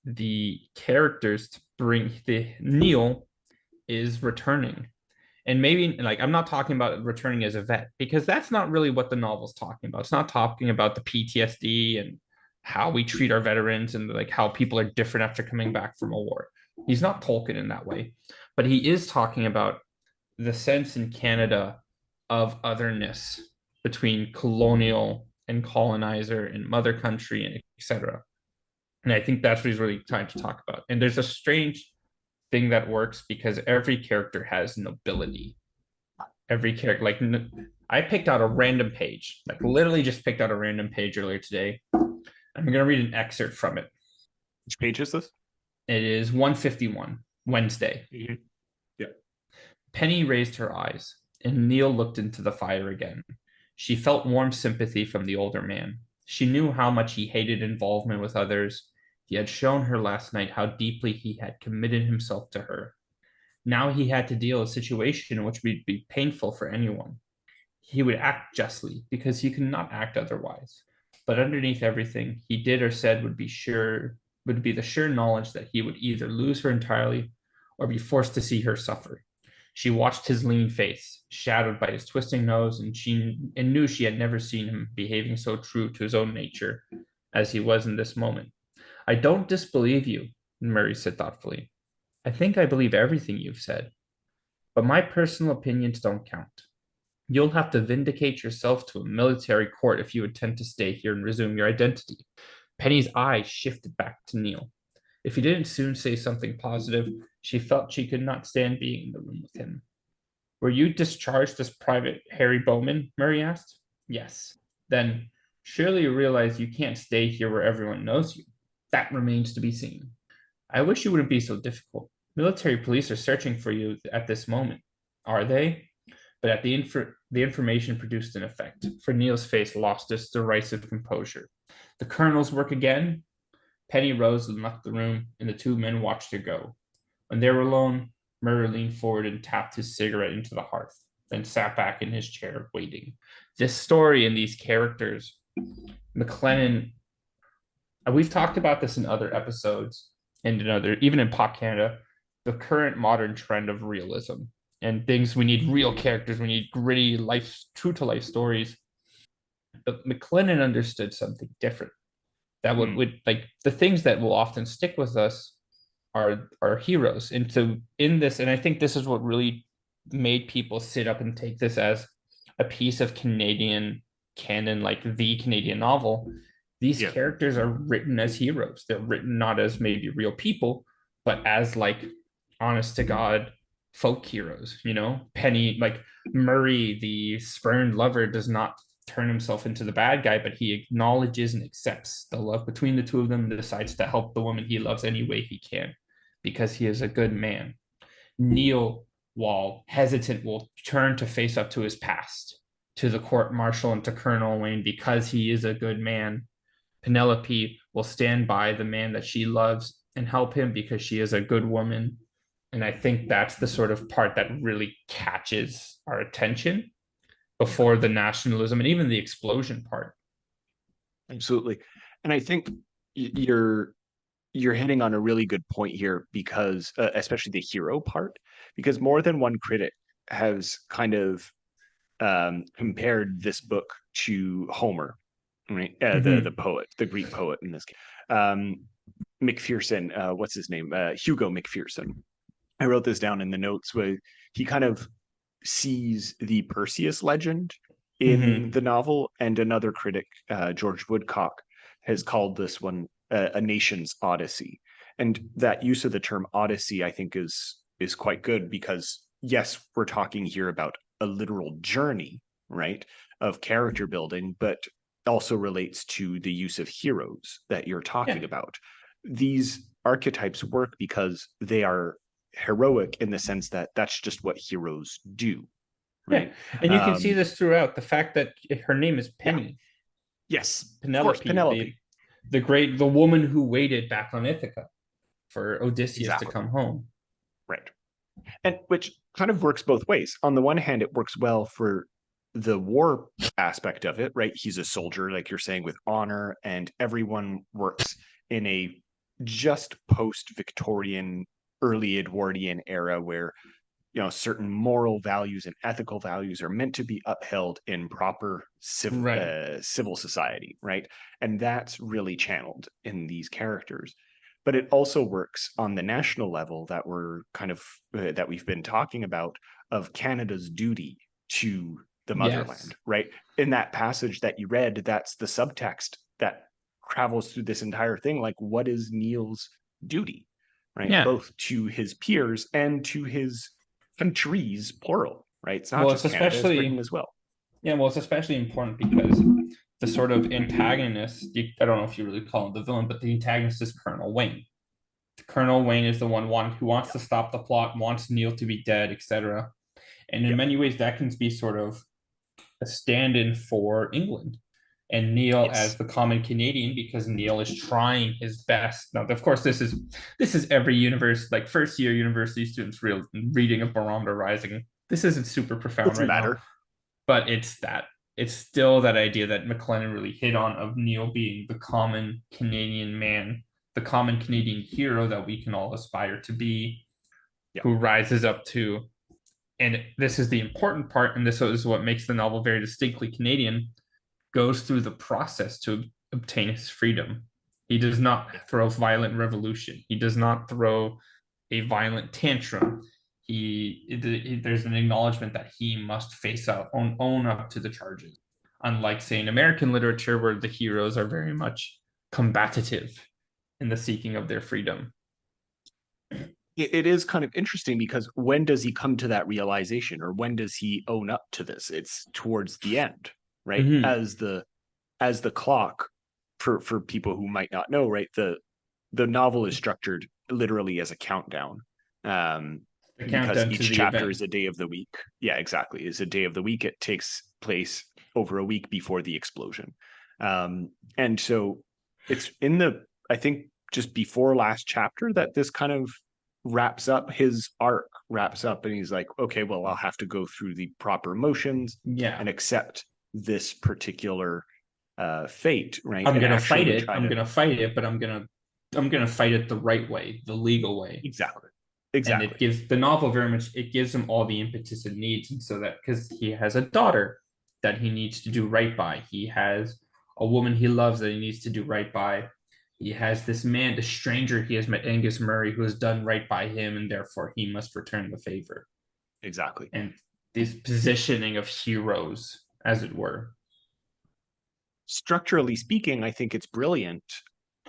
Speaker 4: the characters to bring the Neil is returning. And maybe like I'm not talking about returning as a vet because that's not really what the novel's talking about. It's not talking about the PTSD and how we treat our veterans and like how people are different after coming back from a war. He's not Tolkien in that way, but he is talking about the sense in Canada of otherness between colonial and colonizer and mother country and etc. And I think that's what he's really trying to talk about. And there's a strange thing that works because every character has nobility. Every character, like I picked out a random page, like literally just picked out a random page earlier today. I'm going to read an excerpt from it.
Speaker 3: Which page is this?
Speaker 4: It is 151, Wednesday.
Speaker 3: Mm-hmm. Yeah.
Speaker 4: Penny raised her eyes, and Neil looked into the fire again. She felt warm sympathy from the older man. She knew how much he hated involvement with others. He had shown her last night how deeply he had committed himself to her. Now he had to deal with a situation which would be painful for anyone. He would act justly because he could not act otherwise. But underneath everything he did or said would be the sure knowledge that he would either lose her entirely or be forced to see her suffer. She watched his lean face, shadowed by his twisting nose, and knew she had never seen him behaving so true to his own nature as he was in this moment. I don't disbelieve you, Murray said thoughtfully. I think I believe everything you've said, but my personal opinions don't count. You'll have to vindicate yourself to a military court if you intend to stay here and resume your identity. Penny's eyes shifted back to Neil. If he didn't soon say something positive, she felt she could not stand being in the room with him. Were you discharged as Private Harry Bowman? Murray asked. Yes. Then surely you realize you can't stay here where everyone knows you. That remains to be seen. I wish you wouldn't be so difficult. Military police are searching for you at this moment. Are they? But at the information produced an effect, for Neil's face lost its derisive composure. The colonel's work again? Penny rose and left the room, and the two men watched her go. When they were alone, Murray leaned forward and tapped his cigarette into the hearth, then sat back in his chair, waiting. This story and these characters, Maclennan, we've talked about this in other episodes and even in Pop Canada, the current modern trend of realism and things we need real characters, we need gritty life, true to life stories. But Maclennan understood something different. That would like the things that will often stick with us are heroes. And so in this, and I think this is what really made people sit up and take this as a piece of Canadian canon, like the Canadian novel. These characters are written as heroes. They're written not as maybe real people, but as like honest to God folk heroes. Penny, like Murray, the spurned lover, does not turn himself into the bad guy, but he acknowledges and accepts the love between the two of them and decides to help the woman he loves any way he can because he is a good man. Neil, while hesitant, will turn to face up to his past, to the court martial and to Colonel Wayne because he is a good man. Penelope will stand by the man that she loves and help him because she is a good woman. And I think that's the sort of part that really catches our attention before the nationalism and even the explosion part.
Speaker 3: Absolutely. And I think you're hitting on a really good point here because especially the hero part, because more than one critic has kind of compared this book to Homer, right?
Speaker 4: Mhm.
Speaker 3: The poet, the Greek poet in this case. McPherson, what's his name? Hugo McPherson. I wrote this down in the notes where he kind of sees the Perseus legend in
Speaker 4: Mhm.
Speaker 3: the novel, and another critic, George Woodcock, has called this one a nation's odyssey. And that use of the term odyssey, I think, is quite good because yes, we're talking here about a literal journey, right, of character building, but also relates to the use of heroes that you're talking
Speaker 4: Yeah.
Speaker 3: about. These archetypes work because they are heroic in the sense that that's just what heroes do,
Speaker 4: Yeah.
Speaker 3: right?
Speaker 4: And you can see this throughout. The fact that her name is
Speaker 3: Yeah.
Speaker 4: Penny,
Speaker 3: Yes, of course,
Speaker 4: Penelope,
Speaker 3: Penelope.
Speaker 4: the woman who waited back on Ithaca for Odysseus to
Speaker 3: Exactly.
Speaker 4: come home.
Speaker 3: Right. And which kind of works both ways. On the one hand, it works well for the war aspect of it, right? He's a soldier, like you're saying, with honor, and everyone works in a just post-Victorian, early Edwardian era where certain moral values and ethical values are meant to be upheld in proper
Speaker 4: Right.
Speaker 3: civil society, right? And that's really channeled in these characters. But it also works on the national level that we're kind of that we've been talking about, of Canada's duty to the
Speaker 4: Yes.
Speaker 3: motherland, right? In that passage that you read, that's the subtext that travels through this entire thing. Like, what is Neil's duty, right?
Speaker 4: Yeah.
Speaker 3: Both to his peers and to his countries, plural, right? It's not
Speaker 4: Well, it's
Speaker 3: just Canada, it's Britain
Speaker 4: especially
Speaker 3: as well.
Speaker 4: yeah, well, it's especially important because the sort of antagonist, I don't know if you really call him the villain, but the antagonist is Colonel Wayne. Colonel Wayne is the one who wants to stop the plot, wants Neil to be dead, etc. And in
Speaker 3: Yeah.
Speaker 4: many ways, that can be sort of a stand-in for England and Neil as
Speaker 3: Yes.
Speaker 4: the common Canadian, because Neil is trying his best. Now, of course, this is every like first year university students reading of Barometer Rising. This isn't super profound
Speaker 3: Doesn't
Speaker 4: right now,
Speaker 3: matter.
Speaker 4: but it's still that idea that Maclennan really hit on, of Neil being the common Canadian man, the common Canadian hero that we can all aspire to be,
Speaker 3: Yeah.
Speaker 4: who rises up to. And this is the important part, and this is what makes the novel very distinctly Canadian, goes through the process to obtain his freedom. He does not throw violent revolution. He does not throw a violent tantrum. There's an acknowledgement that he must face up, own up to the charges. Unlike, say, in American literature, where the heroes are very much combative in the seeking of their freedom.
Speaker 3: It is kind of interesting because when does he come to that realization, or when does he own up to this? It's towards the end, right?
Speaker 4: Mm-hmm.
Speaker 3: As the clock, for people who might not know, right? The novel is structured literally as a countdown.
Speaker 4: The
Speaker 3: Because
Speaker 4: countdown to
Speaker 3: each
Speaker 4: the
Speaker 3: chapter
Speaker 4: event.
Speaker 3: is a day of the week. Yeah, exactly. Is a day of the week. It takes place over a week before the explosion. And so it's in I think, just before last chapter that this kind of wraps up, his arc wraps up, and he's like, okay, well, I'll have to go through the proper motions
Speaker 4: Yeah.
Speaker 3: and accept this particular fate, right?
Speaker 4: I'm
Speaker 3: And
Speaker 4: gonna fight
Speaker 3: actually
Speaker 4: it.
Speaker 3: try
Speaker 4: I'm
Speaker 3: to
Speaker 4: gonna fight it, but I'm gonna fight it the right way, the legal way.
Speaker 3: exactly,
Speaker 4: And it
Speaker 3: exactly,
Speaker 4: gives the novel very much, it gives him all the impetus it needs. And so that, because he has a daughter that he needs to do right by, he has a woman he loves that he needs to do right by, he has this man, the stranger he has met, Angus Murray, who has done right by him, and therefore he must return the favor.
Speaker 3: exactly.
Speaker 4: And this positioning of heroes, as it were.
Speaker 3: Structurally speaking, I think it's brilliant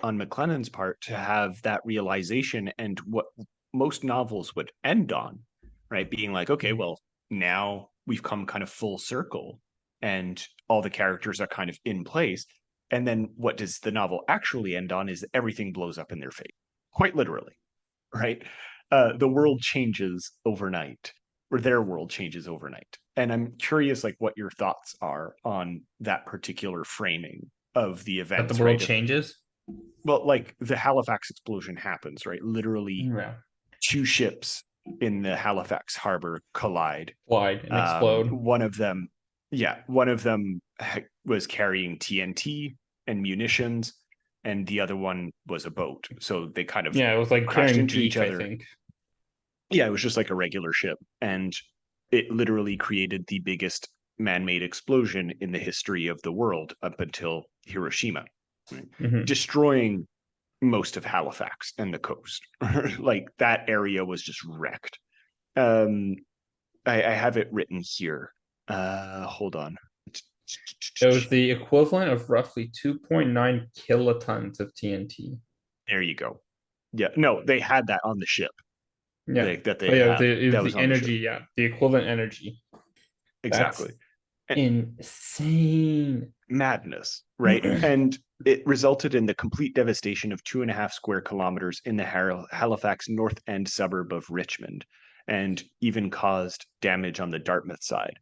Speaker 3: on Maclennan's part to have that realization, and what most novels would end on, right? Being like, okay, well, now we've come kind of full circle and all the characters are kind of in place. And then what does the novel actually end on is everything blows up in their face, quite literally, right? The world changes overnight, or their world changes overnight. And I'm curious, like, what your thoughts are on that particular framing of the
Speaker 4: That the
Speaker 3: events,
Speaker 4: world
Speaker 3: right?
Speaker 4: changes.
Speaker 3: Well, like the Halifax explosion happens, right? Literally,
Speaker 4: Yeah.
Speaker 3: two ships in the Halifax harbor collide.
Speaker 4: Wide and explode.
Speaker 3: One of them, yeah, one of them was carrying TNT and munitions, and the other one was a boat. So they kind of
Speaker 4: Yeah, it was like
Speaker 3: crashed
Speaker 4: carrying
Speaker 3: into each
Speaker 4: beef, I
Speaker 3: other.
Speaker 4: think.
Speaker 3: Yeah, it was just like a regular ship, and it literally created the biggest man-made explosion in the history of the world up until Hiroshima,
Speaker 4: Mhm.
Speaker 3: destroying most of Halifax and the coast. Like that area was just wrecked. I have it written here. Hold on.
Speaker 4: It was the equivalent of roughly 2.9 kilotons of TNT.
Speaker 3: There you go. Yeah, no, they had that on the ship.
Speaker 4: Yeah.
Speaker 3: That
Speaker 4: Oh,
Speaker 3: they
Speaker 4: yeah,
Speaker 3: had.
Speaker 4: it
Speaker 3: That
Speaker 4: was
Speaker 3: was
Speaker 4: the
Speaker 3: on the ship.
Speaker 4: energy. Yeah, the equivalent energy. That's
Speaker 3: Exactly. And
Speaker 4: insane.
Speaker 3: madness, right? And it resulted in the complete devastation of 2.5 square kilometers in the Halifax North End suburb of Richmond, and even caused damage on the Dartmouth side.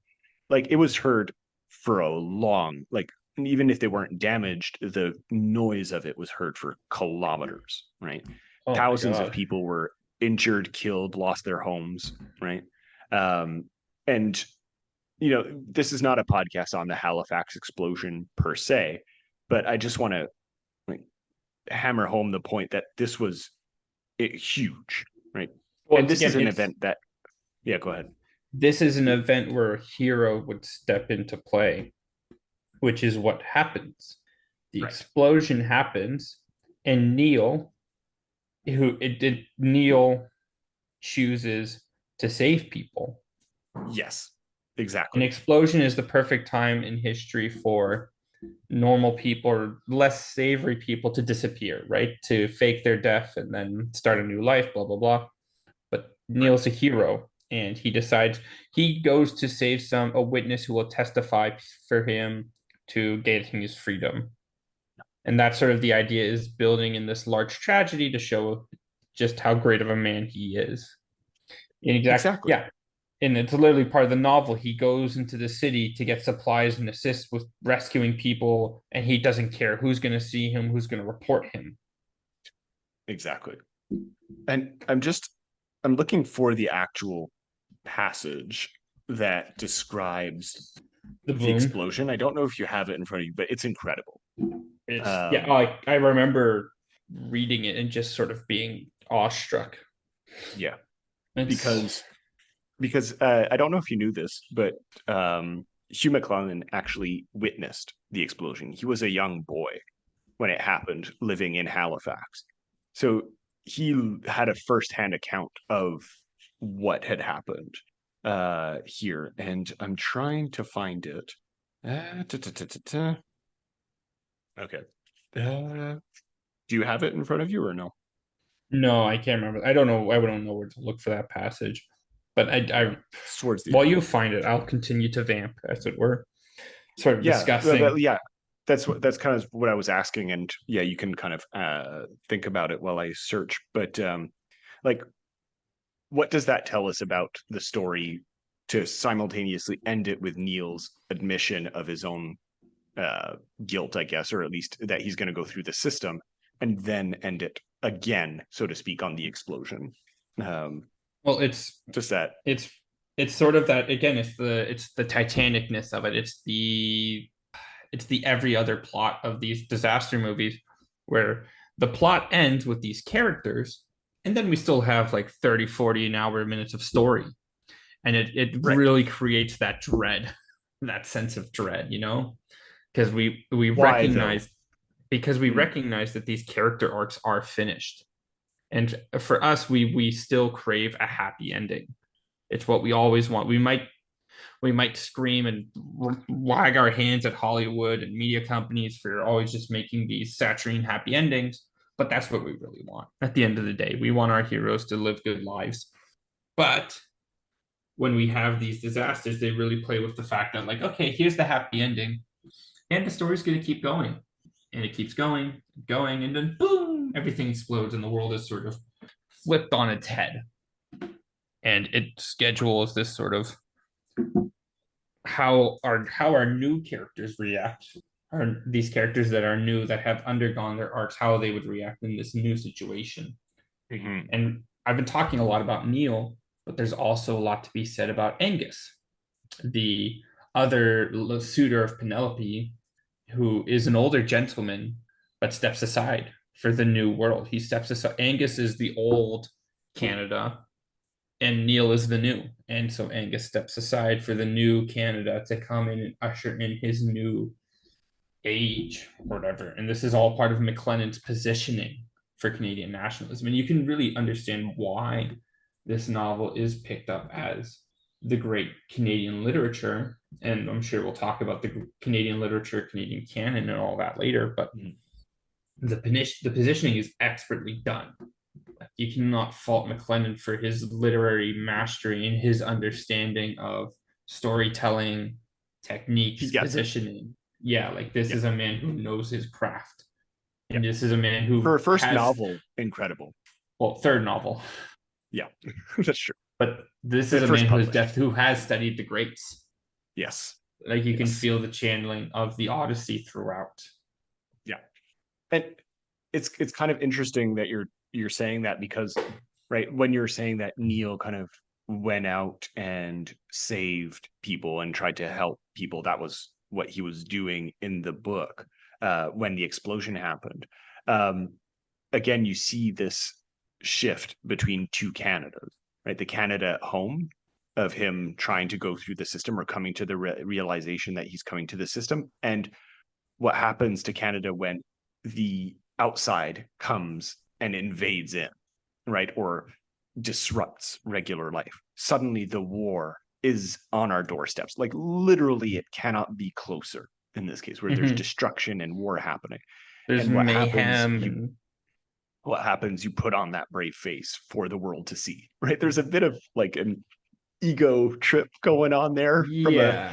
Speaker 3: Like it was heard for a long, like even if they weren't damaged, the noise of it was heard for kilometers, right?
Speaker 4: Oh my
Speaker 3: Thousands of
Speaker 4: God.
Speaker 3: people were injured, killed, lost their homes, right? And this is not a podcast on the Halifax explosion per se, but I just want to like hammer home the point that this was huge, right? And
Speaker 4: Once
Speaker 3: this is
Speaker 4: again,
Speaker 3: an
Speaker 4: it's
Speaker 3: event that, yeah, go ahead.
Speaker 4: this is an event where a hero would step into play, which is what happens. The
Speaker 3: Right.
Speaker 4: explosion happens, and Neil chooses to save people.
Speaker 3: Yes,
Speaker 4: An
Speaker 3: exactly.
Speaker 4: explosion is the perfect time in history for normal people or less savory people to disappear, right? To fake their death and then start a new life, blah, blah, blah. But
Speaker 3: Right.
Speaker 4: Neil's a hero, and he goes to save a witness who will testify for him to gain his freedom. And that's sort of the idea, is building in this large tragedy to show just how great of a man he is.
Speaker 3: Exactly.
Speaker 4: Yeah. And it's literally part of the novel. He goes into the city to get supplies and assist with rescuing people, and he doesn't care who's going to see him, who's going to report him.
Speaker 3: Exactly. And I'm looking for the actual passage that describes
Speaker 4: The
Speaker 3: the
Speaker 4: boom.
Speaker 3: explosion. I don't know if you have it in front of you, but it's incredible.
Speaker 4: I remember reading it and just sort of being awestruck.
Speaker 3: Yeah,
Speaker 4: It's
Speaker 3: because I don't know if you knew this, but Hugh Maclennan actually witnessed the explosion. He was a young boy when it happened, living in Halifax. So he had a firsthand account of what had happened here, and I'm trying to find it. Okay. Do you have it in front of you or no?
Speaker 4: No, I can't remember. I don't know. I don't know where to look for that passage. But
Speaker 3: It's towards the
Speaker 4: while
Speaker 3: end.
Speaker 4: you find it, I'll continue to vamp, as it were, sort of
Speaker 3: Yeah,
Speaker 4: discussing.
Speaker 3: yeah. That's kind of what I was asking, and yeah, you can kind of think about it while I search. But like, what does that tell us about the story to simultaneously end it with Neil's admission of his own guilt, I guess, or at least that he's going to go through the system, and then end it again, so to speak, on the explosion.
Speaker 4: Well,
Speaker 3: Just that.
Speaker 4: it's it's sort of that again. It's the Titanicness of it. It's the every other plot of these disaster movies, where the plot ends with these characters, and then we still have like 30, 40 an hour minutes of story, and it
Speaker 3: Right.
Speaker 4: really creates that dread, that sense of dread, because we
Speaker 3: Why though?
Speaker 4: recognize that these character arcs are finished, and for us, we still crave a happy ending. It's what we always want. We might scream and wag our hands at Hollywood and media companies for always just making these saturine happy endings, but that's what we really want. At the end of the day, we want our heroes to live good lives. But when we have these disasters, they really play with the fact that, like, okay, here's the happy ending, and the story's going to keep going, and it keeps going, going, and then boom, everything explodes, and the world is sort of flipped on its head. And it schedules this sort of how our new characters react, are these characters that are new, that have undergone their arcs, how they would react in this new situation.
Speaker 3: Mhm.
Speaker 4: And I've been talking a lot about Neil, but there's also a lot to be said about Angus, the other suitor of Penelope, who is an older gentleman but steps aside for the new world. He steps aside. Angus is the old Canada, and Neil is the new. And so Angus steps aside for the new Canada to come in and usher in his new age, or whatever. And this is all part of Maclennan's positioning for Canadian nationalism. And you can really understand why this novel is picked up as the great Canadian literature. And I'm sure we'll talk about the Canadian literature, Canadian canon, and all that later. But the positioning is expertly done. You cannot fault Maclennan for his literary mastery and his understanding of storytelling techniques, positioning. Yeah, like this is a man who knows his craft. And this is a man who,
Speaker 3: for a first novel, incredible.
Speaker 4: Well, third novel.
Speaker 3: Yeah, that's true.
Speaker 4: But this is a man who has studied the greats.
Speaker 3: Yes.
Speaker 4: Like you can feel the channeling of the Odyssey throughout.
Speaker 3: Yeah. And it's kind of interesting that you're saying that, because right when you're saying that Neil kind of went out and saved people and tried to help people, that was what he was doing in the book when the explosion happened. Again, you see this shift between two Canadas, right? The Canada at home of him trying to go through the system, or coming to the realization that he's coming to the system, and what happens to Canada when the outside comes and invades in, right? Or disrupts regular life. Suddenly the war is on our doorsteps. Like literally it cannot be closer in this case, where there's destruction and war happening.
Speaker 4: There's
Speaker 3: and what
Speaker 4: mayhem.
Speaker 3: What happens, you put on that brave face for the world to see, right? There's a bit of like an ego trip going on there from a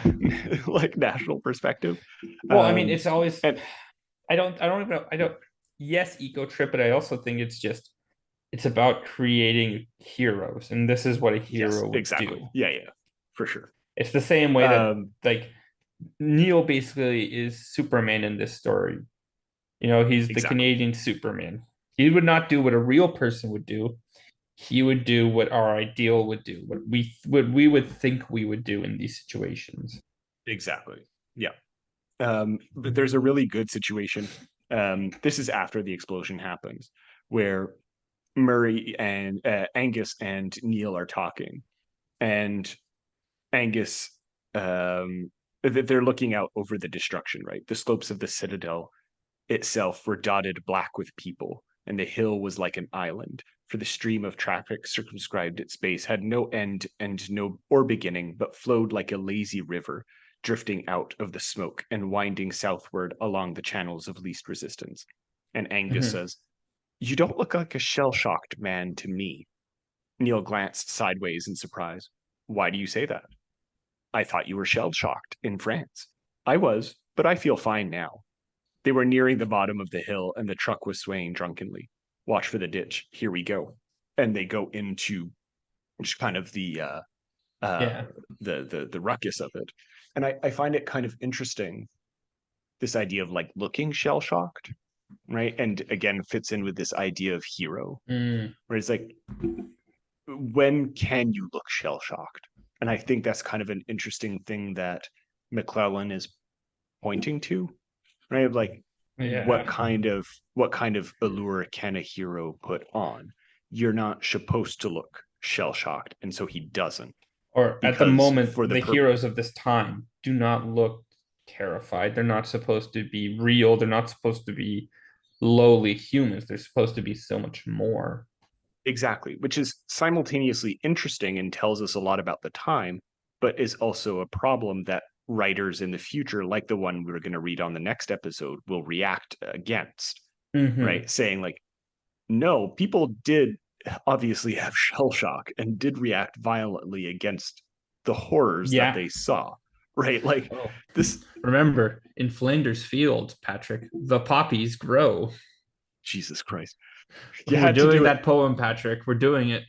Speaker 3: like national perspective.
Speaker 4: Well, I mean, it's always, I don't, yes, ego trip, but I also think it's about creating heroes. And this is what a hero would do.
Speaker 3: Yeah, for sure.
Speaker 4: It's the same way that like Neil basically is Superman in this story. You know, he's the Canadian Superman. He would not do what a real person would do. He would do what our ideal would do, what we would think we would do in these situations.
Speaker 3: Exactly. Yeah. But there's a really good situation. This is after the explosion happens, where Murray and Angus and Neil are talking, and Angus, they're looking out over the destruction, right? The slopes of the citadel itself were dotted black with people, and the hill was like an island, for the stream of traffic circumscribed its base, had no end and no or beginning, but flowed like a lazy river, drifting out of the smoke and winding southward along the channels of least resistance. And Angus says, "You don't look like a shell-shocked man to me." Neil glanced sideways in surprise. "Why do you say that?" "I thought you were shell-shocked in France." "I was, but I feel fine now." They were nearing the bottom of the hill, and the truck was swaying drunkenly. "Watch for the ditch. Here we go." And they go into just kind of the ruckus of it. And I find it kind of interesting, this idea of like looking shell-shocked, right? And again, fits in with this idea of hero, where it's like, when can you look shell-shocked? And I think that's kind of an interesting thing that Maclennan is pointing to, right? Like, what kind of allure can a hero put on? You're not supposed to look shell-shocked, and so he doesn't.
Speaker 4: Or at the moment, the heroes of this time do not look terrified. They're not supposed to be real. They're not supposed to be lowly humans. They're supposed to be so much more.
Speaker 3: Exactly, which is simultaneously interesting and tells us a lot about the time, but is also a problem that writers in the future, like the one we're going to read on the next episode, will react against, right? Saying like, no, people did obviously have shell shock and did react violently against the horrors that they saw, right? Like this.
Speaker 4: Remember, in Flanders Field, Patrick, the poppies grow.
Speaker 3: Jesus Christ.
Speaker 4: We're doing that poem, Patrick. We're doing it.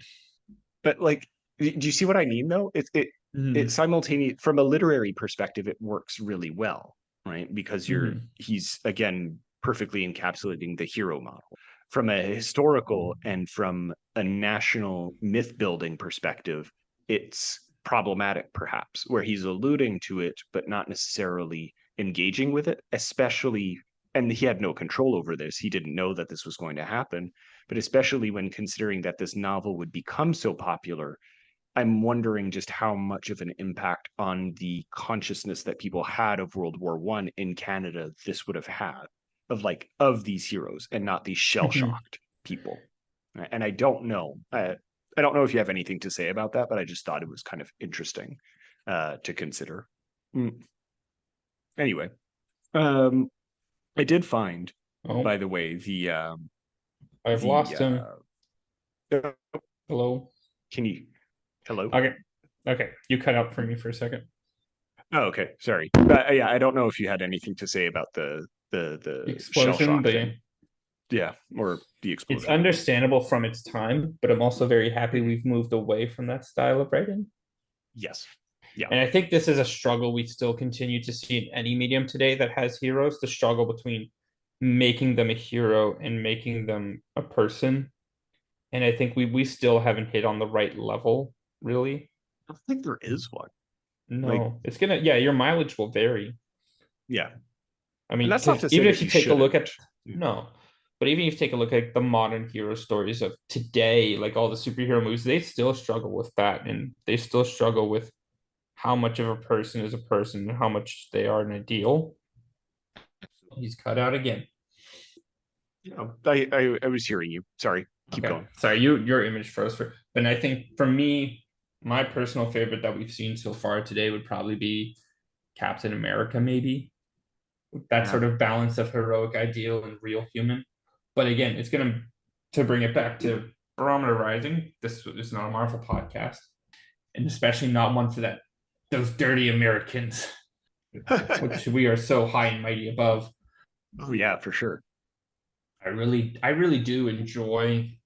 Speaker 3: But like, do you see what I mean though? It simultaneously, from a literary perspective, it works really well, right? Because he's again perfectly encapsulating the hero model. From a historical and from a national myth building perspective, it's problematic perhaps, where he's alluding to it but not necessarily engaging with it, especially, and he had no control over this, he didn't know that this was going to happen, but especially when considering that this novel would become so popular I'm wondering just how much of an impact on the consciousness that people had of World War One in Canada this would have had, of these heroes and not these shell-shocked people. And I don't know. I don't know if you have anything to say about that, but I just thought it was kind of interesting to consider. Anyway, I did find, by the way,
Speaker 4: I've lost him. Hello.
Speaker 3: Can you? Hello.
Speaker 4: Okay. You cut out for me for a second.
Speaker 3: Oh, okay. Sorry. But yeah, I don't know if you had anything to say about the
Speaker 4: explosion
Speaker 3: shell-shock thing. Yeah, or the explosion.
Speaker 4: It's understandable from its time, but I'm also very happy we've moved away from that style of writing.
Speaker 3: Yes. Yeah.
Speaker 4: And I think this is a struggle we still continue to see in any medium today that has heroes, the struggle between making them a hero and making them a person. And I think we still haven't hit on the right level, really.
Speaker 3: I don't think there is one.
Speaker 4: No, it's gonna, your mileage will vary.
Speaker 3: Yeah.
Speaker 4: I mean,
Speaker 3: that's not to say
Speaker 4: even
Speaker 3: that
Speaker 4: if you take a look at,
Speaker 3: no,
Speaker 4: but even if you take a look at the modern hero stories of today, like all the superhero movies, they still struggle with that. And they still struggle with how much of a person is a person and how much they are an ideal. He's cut out again.
Speaker 3: I was hearing you. Sorry. Keep going.
Speaker 4: Sorry, your image froze but I think for me, my personal favorite that we've seen so far today would probably be Captain America, maybe. That sort of balance of heroic ideal and real human. But again, it's gonna bring it back to Barometer Rising. This is not a Marvel podcast. And especially not one for those dirty Americans, which we are so high and mighty above.
Speaker 3: Oh yeah, for sure.
Speaker 4: I really do enjoy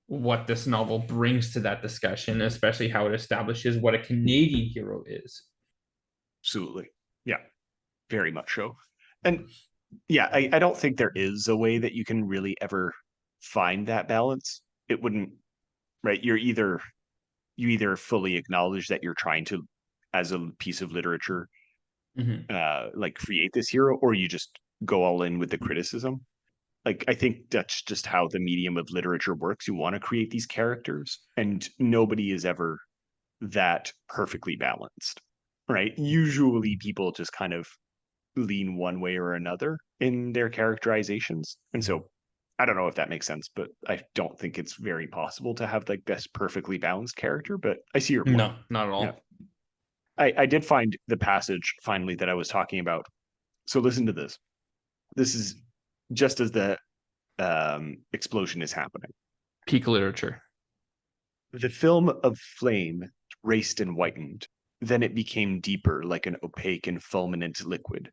Speaker 4: what this novel brings to that discussion, especially how it establishes what a Canadian hero is.
Speaker 3: Absolutely. Yeah, very much so. And yeah, I don't think there is a way that you can really ever find that balance. It wouldn't, right? You either fully acknowledge that you're trying to, as a piece of literature, create this hero, or you just go all in with the criticism. I think that's just how the medium of literature works. You want to create these characters, and nobody is ever that perfectly balanced, right? Usually people just kind of lean one way or another in their characterizations. And so I don't know if that makes sense, but I don't think it's very possible to have this perfectly balanced character, but I see your point.
Speaker 4: No, not at all.
Speaker 3: Yeah. I did find the passage finally that I was talking about. So listen to this. This is just as the explosion is happening.
Speaker 4: Peak literature.
Speaker 3: The film of flame raced and whitened. Then it became deeper, like an opaque and fulminant liquid.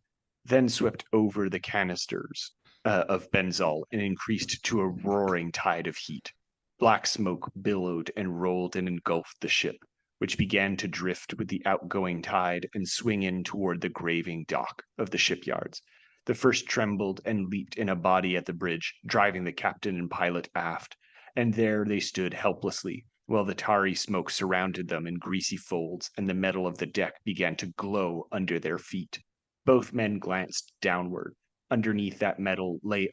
Speaker 3: Then swept over the canisters of benzol and increased to a roaring tide of heat. Black smoke billowed and rolled and engulfed the ship, which began to drift with the outgoing tide and swing in toward the graving dock of the shipyards. The first trembled and leaped in a body at the bridge, driving the captain and pilot aft, and there they stood helplessly, while the tarry smoke surrounded them in greasy folds, and the metal of the deck began to glow under their feet. Both men glanced downward. Underneath that metal lay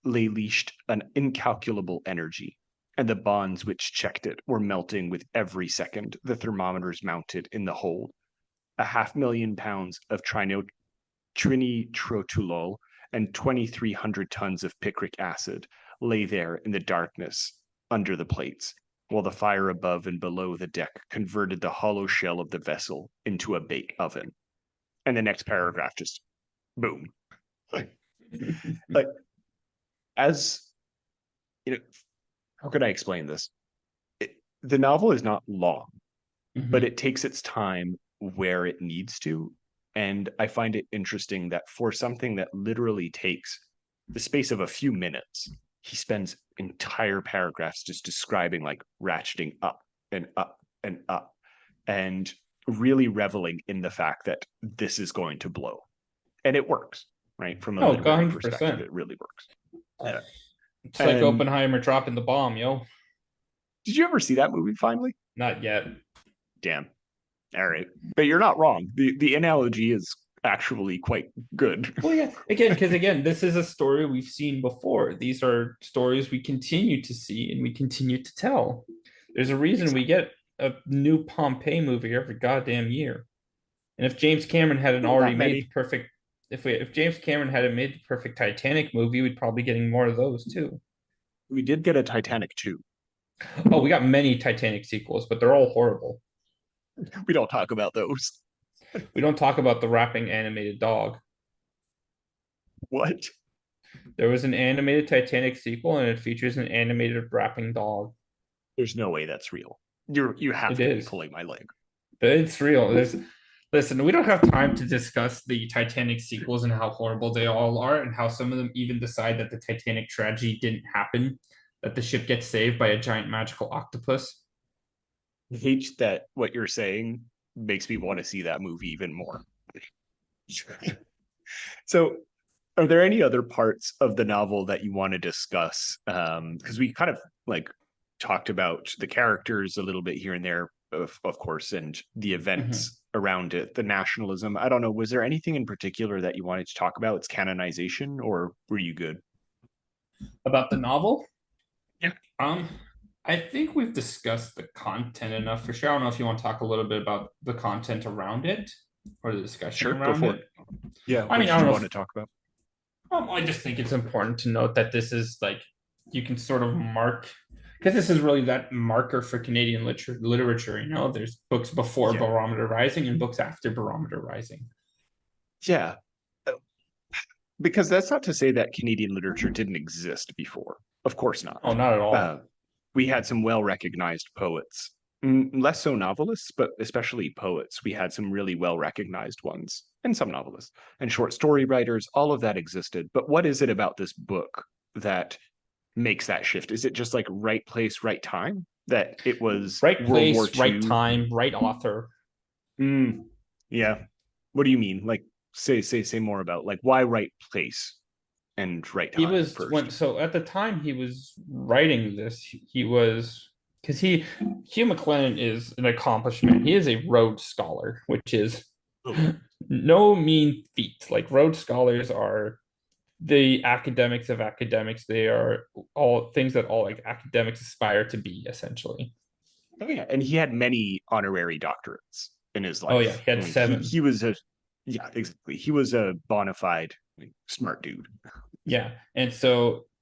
Speaker 3: leashed an incalculable energy, and the bonds which checked it were melting with every second the thermometers mounted in the hold. 500,000 pounds of trinitrotoluol and 2,300 tons of picric acid lay there in the darkness under the plates, while the fire above and below the deck converted the hollow shell of the vessel into a bake oven. And the next paragraph just boom. As you know, how could I explain this? The novel is not long, but it takes its time where it needs to. And I find it interesting that for something that literally takes the space of a few minutes, he spends entire paragraphs just describing ratcheting up and up and up and really reveling in the fact that this is going to blow. And it works, right? From a literary perspective, it really works.
Speaker 4: It's like Oppenheimer dropping the bomb, yo.
Speaker 3: Did you ever see that movie finally?
Speaker 4: Not yet.
Speaker 3: Damn. All right. But you're not wrong. The analogy is actually quite good.
Speaker 4: Well, yeah. Because this is a story we've seen before. These are stories we continue to see and we continue to tell. There's a reason we get a new Pompeii movie every goddamn year. And if James Cameron hadn't
Speaker 3: Well,
Speaker 4: already
Speaker 3: not
Speaker 4: made
Speaker 3: many.
Speaker 4: the perfect, if James Cameron hadn't made the perfect Titanic movie, we'd probably be getting more of those too.
Speaker 3: We did get a Titanic too.
Speaker 4: Oh, we got many Titanic sequels, but they're all horrible.
Speaker 3: We don't talk about those.
Speaker 4: We don't talk about the rapping animated dog.
Speaker 3: What?
Speaker 4: There was an animated Titanic sequel, and it features an animated rapping dog.
Speaker 3: There's no way that's real. You have
Speaker 4: It
Speaker 3: to be
Speaker 4: is.
Speaker 3: pulling my leg.
Speaker 4: But it's real. Listen, we don't have time to discuss the Titanic sequels and how horrible they all are, and how some of them even decide that the Titanic tragedy didn't happen, that the ship gets saved by a giant magical octopus.
Speaker 3: I hate that what you're saying makes me want to see that movie even more. So, are there any other parts of the novel that you want to discuss? Because we kind of like talked about the characters a little bit here and there, of course, and the events around it, the nationalism. I don't know. Was there anything in particular that you wanted to talk about? Its canonization, or were you good?
Speaker 4: About the novel?
Speaker 3: Yeah.
Speaker 4: I think we've discussed the content enough for sure. I don't know if you want to talk a little bit about the content around it or the discussion
Speaker 3: Sure, go
Speaker 4: around
Speaker 3: for
Speaker 4: it.
Speaker 3: Yeah.
Speaker 4: I mean, I
Speaker 3: What
Speaker 4: don't
Speaker 3: did you
Speaker 4: know
Speaker 3: want
Speaker 4: if-
Speaker 3: to talk about?
Speaker 4: I just think it's important to note that this is like you can sort of mark because this is really that marker for Canadian literature. You know, there's books before
Speaker 3: Yeah.
Speaker 4: Barometer Rising and books after Barometer Rising.
Speaker 3: Yeah. Because that's not to say that Canadian literature didn't exist before. Of course not.
Speaker 4: Oh, not at all.
Speaker 3: We had some well-recognized poets, less so novelists, but especially poets. We had some really well-recognized ones, and some novelists and short story writers. All of that existed. But what is it about this book that makes that shift? Is it just like right place, right time? That it was
Speaker 4: Right
Speaker 3: World War
Speaker 4: place, right
Speaker 3: II?
Speaker 4: time, right author.
Speaker 3: Yeah. What do you mean? Like, say more about like why right place and right time
Speaker 4: He was
Speaker 3: first.
Speaker 4: so at the time he was writing this, he was because Hugh Maclennan is an accomplishment. He is a Rhodes Scholar, which is no mean feat. Like Rhodes Scholars are the academics of academics. They are all things that all like academics aspire to be, essentially.
Speaker 3: Oh yeah, and he had many honorary doctorates in his life.
Speaker 4: Oh yeah, he had
Speaker 3: I mean,
Speaker 4: 7.
Speaker 3: He was exactly. He was a bona fide smart dude.
Speaker 4: Yeah, and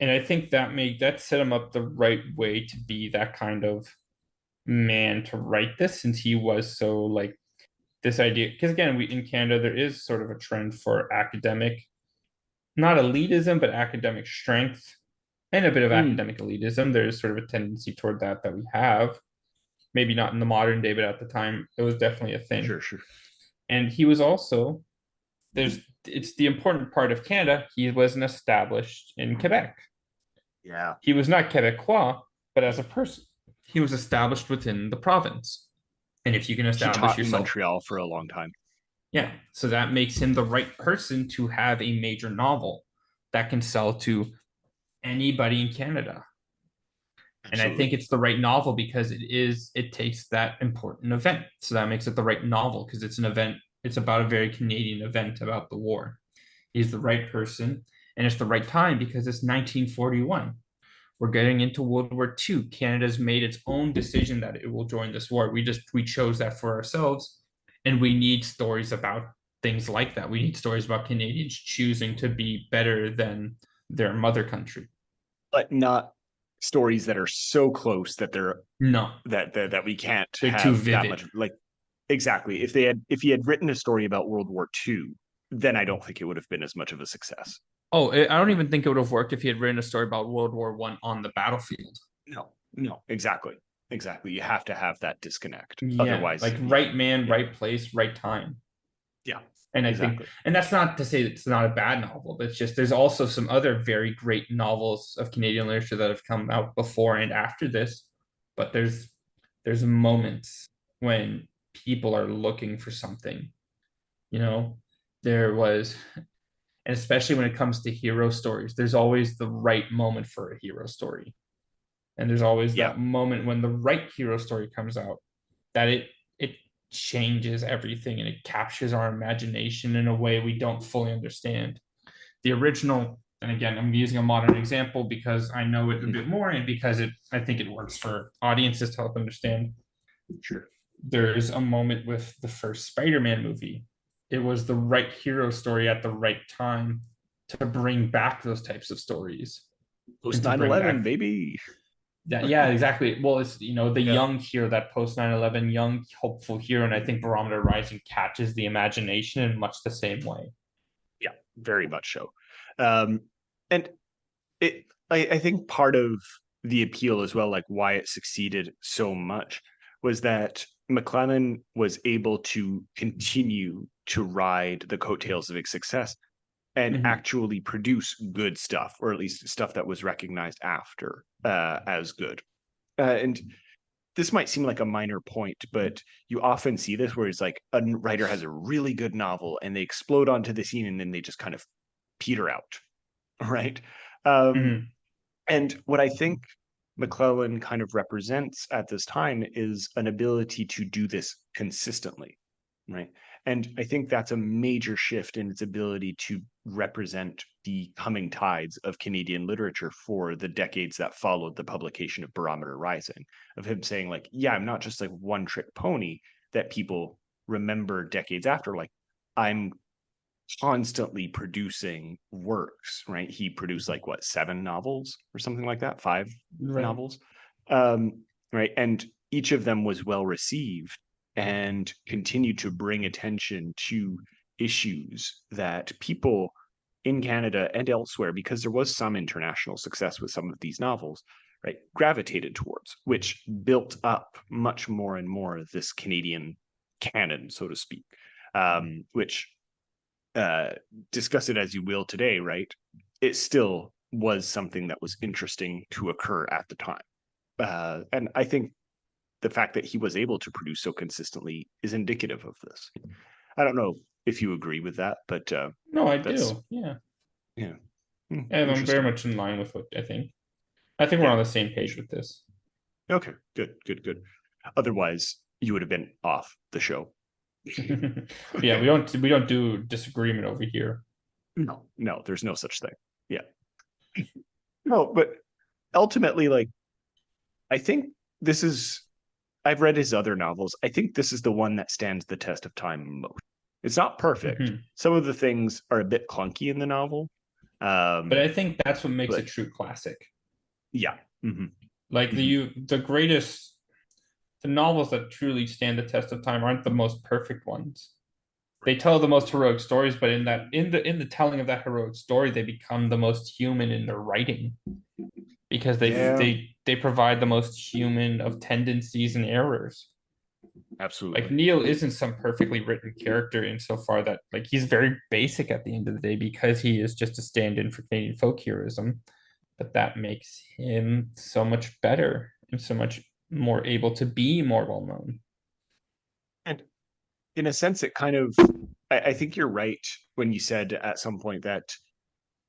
Speaker 4: I think that set him up the right way to be that kind of man to write this, since he was so like this idea. Because again, we in Canada there is sort of a trend for academic, not elitism, but academic strength and a bit of academic elitism. There's sort of a tendency toward that we have. Maybe not in the modern day, but at the time it was definitely a thing.
Speaker 3: Sure.
Speaker 4: And he was also it's the important part of Canada. He wasn't established in Quebec.
Speaker 3: Yeah.
Speaker 4: He was not Quebecois, but as a person, he was established within the province. And if you can
Speaker 3: He
Speaker 4: establish
Speaker 3: taught in
Speaker 4: yourself,
Speaker 3: Montreal for a long time.
Speaker 4: yeah, so that makes him the right person to have a major novel that can sell to anybody in Canada. And I think it's the right novel because it takes that important event. So that makes it the right novel because it's an event. It's about a very Canadian event about the war. He's the right person, and it's the right time because it's 1941. We're getting into World War II. Canada's made its own decision that it will join this war. We chose that for ourselves, and we need stories about things like that. We need stories about Canadians choosing to be better than their mother country,
Speaker 3: but not stories that are so close that they're that we can't
Speaker 4: they're
Speaker 3: have
Speaker 4: too vivid.
Speaker 3: that much like exactly. If he had written a story about World War II, then I don't think it would have been as much of a success.
Speaker 4: Oh, I don't even think it would have worked if he had written a story about World War I on the battlefield.
Speaker 3: No, exactly. You have to have that disconnect.
Speaker 4: Yeah,
Speaker 3: otherwise,
Speaker 4: like right man, right place, right time.
Speaker 3: Yeah.
Speaker 4: And I think, and that's not to say that it's not a bad novel, but it's just there's also some other very great novels of Canadian literature that have come out before and after this. But there's moments when people are looking for something. You know, there was, and especially when it comes to hero stories, there's always the right moment for a hero story. And there's always that moment when the right hero story comes out that it changes everything and it captures our imagination in a way we don't fully understand. The original, and again, I'm using a modern example because I know it a bit more and because I think it works for audiences to help understand.
Speaker 3: Sure.
Speaker 4: There's a moment with the first Spider-Man movie. It was the right hero story at the right time to bring back those types of stories
Speaker 3: Post
Speaker 4: and to bring
Speaker 3: 9/11,
Speaker 4: back
Speaker 3: baby.
Speaker 4: yeah, exactly. Well, it's the
Speaker 3: Yeah.
Speaker 4: young hero, that post 9/11 young hopeful hero, and I think Barometer Rising catches the imagination in much the same way.
Speaker 3: Yeah, very much so. And I think part of the appeal as well, like why it succeeded so much, was that Maclennan was able to continue to ride the coattails of its success and
Speaker 4: Mhm.
Speaker 3: actually produce good stuff, or at least stuff that was recognized after as good. And this might seem like a minor point, but you often see this where it's like a writer has a really good novel and they explode onto the scene and then they just kind of peter out, right? Um,
Speaker 4: Mhm.
Speaker 3: and what I think McClellan kind of represents at this time is an ability to do this consistently, right? And I think that's a major shift in its ability to represent the coming tides of Canadian literature for the decades that followed the publication of Barometer Rising, of him saying, like, yeah, I'm not just like one trick pony that people remember decades after. Like, I'm constantly producing works, right? He produced like what, 7 novels or something like that, 5
Speaker 4: Right.
Speaker 3: novels. Um, right. And each of them was well received and continued to bring attention to issues that people in Canada and elsewhere, because there was some international success with some of these novels, right, gravitated towards, which built up much more and more of this Canadian canon, so to speak, which uh, discuss it as you will today, right? It still was something that was interesting to occur at the time. And I think the fact that he was able to produce so consistently is indicative of this. I don't know if you agree with that, but
Speaker 4: No, I
Speaker 3: that's,
Speaker 4: do. Yeah.
Speaker 3: yeah,
Speaker 4: And I'm very
Speaker 3: interesting.
Speaker 4: much in line with what I think. I think we're
Speaker 3: Yeah.
Speaker 4: on the same page with this.
Speaker 3: Okay. Good. Good. Good. Otherwise, you would have been off the show.
Speaker 4: Yeah,
Speaker 3: Okay.
Speaker 4: we don't do disagreement over here.
Speaker 3: No, no, there's no such thing. Yeah. No, but ultimately, like, I think this is, I've read his other novels. I think this is the one that stands the test of time most. It's not perfect.
Speaker 4: Mhm.
Speaker 3: Some of the things are a bit clunky in the novel.
Speaker 4: But I
Speaker 3: Um,
Speaker 4: think that's what makes a
Speaker 3: but
Speaker 4: true classic.
Speaker 3: yeah. Hmm.
Speaker 4: Like
Speaker 3: Hmm.
Speaker 4: the greatest the novels that truly stand the test of time aren't the most perfect ones. They tell the most heroic stories, but in the telling of that heroic story, they become the most human in their writing because
Speaker 3: Yeah,
Speaker 4: they provide the most human of tendencies and errors. Like
Speaker 3: absolutely.
Speaker 4: Neil isn't some perfectly written character insofar that like he's very basic at the end of the day because he is just a stand-in for Canadian folk heroism. But that makes him so much better and so much more able to be more well known.
Speaker 3: And in a sense, it kind of, I think you're right when you said at some point that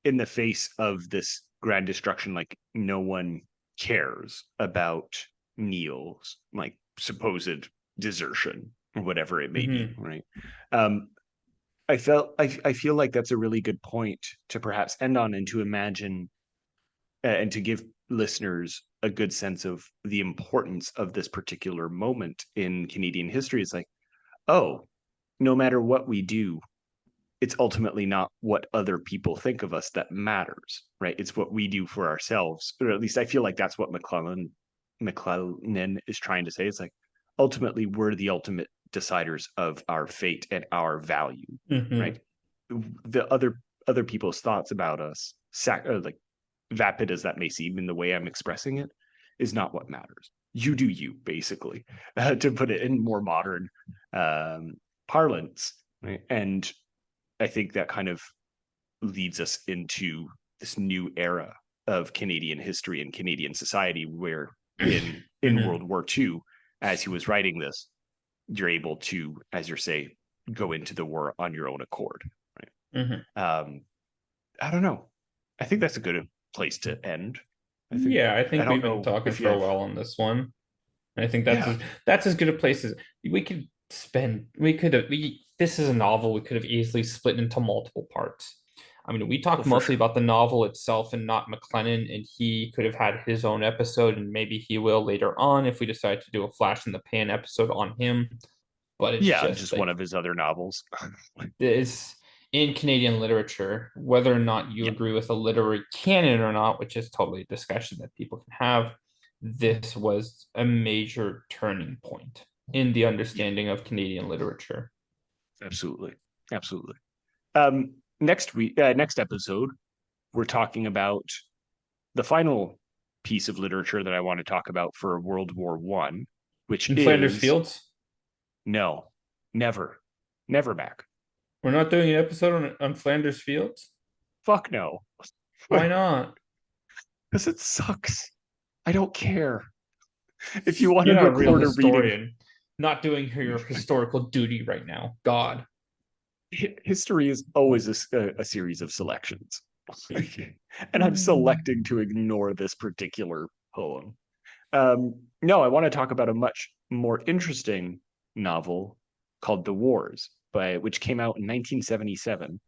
Speaker 3: in the face of this grand destruction, like no one cares about Neil's like supposed desertion or whatever it may be,
Speaker 4: Mm-hmm.
Speaker 3: right? I feel like that's a really good point to perhaps end on and to imagine and to give listeners a good sense of the importance of this particular moment in Canadian history. It's like, oh, no matter what we do, it's ultimately not what other people think of us that matters, right? It's what we do for ourselves, or at least I feel like that's what McClellan is trying to say. It's like ultimately we're the ultimate deciders of our fate and our value,
Speaker 4: Mm-hmm.
Speaker 3: right? The other people's thoughts about us, like vapid as that may seem in the way I'm expressing it, is not what matters. You do you, basically, to put it in more modern um, parlance, right? And I think that kind of leads us into this new era of Canadian history and Canadian society, where in
Speaker 4: Mm-hmm.
Speaker 3: World War II, as he was writing this, you're able to, as you say, go into the war on your own accord.
Speaker 4: Mm-hmm.
Speaker 3: Right? I don't know. I think that's a good place to end. I think
Speaker 4: Yeah, I
Speaker 3: I
Speaker 4: think we've
Speaker 3: don't
Speaker 4: been
Speaker 3: know
Speaker 4: talking
Speaker 3: if you
Speaker 4: for a
Speaker 3: have.
Speaker 4: while on this one. And I think
Speaker 3: Yeah,
Speaker 4: that's as good a place as we could spend. We could have. This is a novel we could have easily split into multiple parts. I mean, we talked
Speaker 3: for
Speaker 4: mostly
Speaker 3: sure.
Speaker 4: about the novel itself and not Maclennan, and he could have had his own episode, and maybe he will later on if we decide to do a flash in the pan episode on him. But it's
Speaker 3: Yeah,
Speaker 4: just
Speaker 3: just one
Speaker 4: like
Speaker 3: of his other novels.
Speaker 4: this in Canadian literature, whether or not you
Speaker 3: Yeah,
Speaker 4: agree with a literary canon or not, which is totally a discussion that people can have, this was a major turning point in the
Speaker 3: yeah,
Speaker 4: understanding of Canadian literature.
Speaker 3: absolutely, absolutely. Next episode, we're talking about the final piece of literature that I want to talk about for World War One, which
Speaker 4: In Flanders
Speaker 3: is
Speaker 4: Fields,
Speaker 3: no, never, never back.
Speaker 4: we're not doing an episode on Flanders Fields.
Speaker 3: Fuck no.
Speaker 4: Why not?
Speaker 3: Because it sucks. I don't care. If you want
Speaker 4: You're
Speaker 3: to
Speaker 4: not a real
Speaker 3: record a reading,
Speaker 4: historian. Not doing your historical duty right now. God.
Speaker 3: history is always a series of selections. And I'm selecting to ignore this particular poem. No, I want to talk about a much more interesting novel called The Wars, which came out in 1977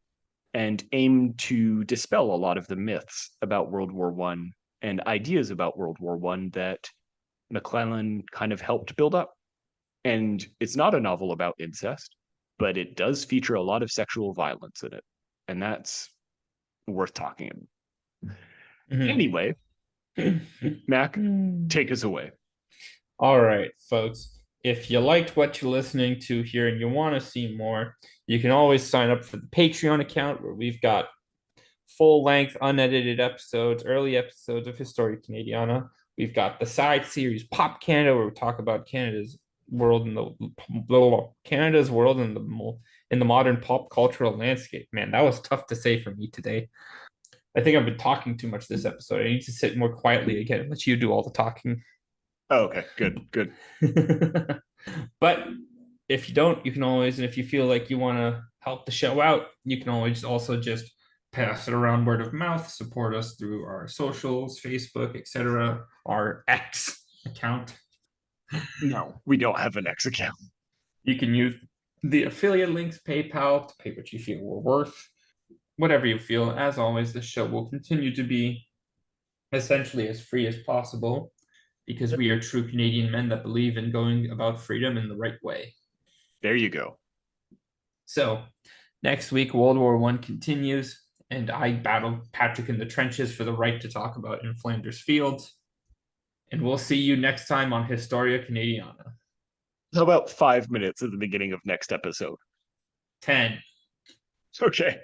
Speaker 3: and aimed to dispel a lot of the myths about World War One and ideas about World War One that Maclennan kind of helped build up. And it's not a novel about incest, but it does feature a lot of sexual violence in it. And that's worth talking about.
Speaker 4: Mhm.
Speaker 3: Anyway, Mac, take us away.
Speaker 4: All right, folks. If you liked what you're listening to here and you want to see more, you can always sign up for the Patreon account where we've got full-length, unedited episodes, early episodes of Historia Canadiana. We've got the side series Pop Canada, where we talk about Canada's world in the modern pop cultural landscape. Man, that was tough to say for me today. I think I've been talking too much this episode. I need to sit more quietly again and let you do all the talking.
Speaker 3: Oh, okay, good.
Speaker 4: But if you don't, you can always, and if you feel like you want to help the show out, you can always also just pass it around word of mouth, support us through our socials, Facebook, etc., our X account.
Speaker 3: No, we don't have an X account.
Speaker 4: You can use the affiliate links, PayPal, to pay what you feel we're worth, whatever you feel. As always, the show will continue to be essentially as free as possible because we are true Canadian men that believe in going about freedom in the right way.
Speaker 3: There you go.
Speaker 4: So next week, World War One continues, and I battle Patrick in the trenches for the right to talk about in Flanders Fields. And we'll see you next time on Historia Canadiana.
Speaker 3: How about 5 minutes at the beginning of next episode?
Speaker 4: 10.
Speaker 3: Okay.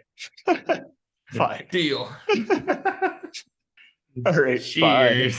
Speaker 3: Fine.
Speaker 4: Deal.
Speaker 3: All right.
Speaker 4: Cheers.
Speaker 3: Bye.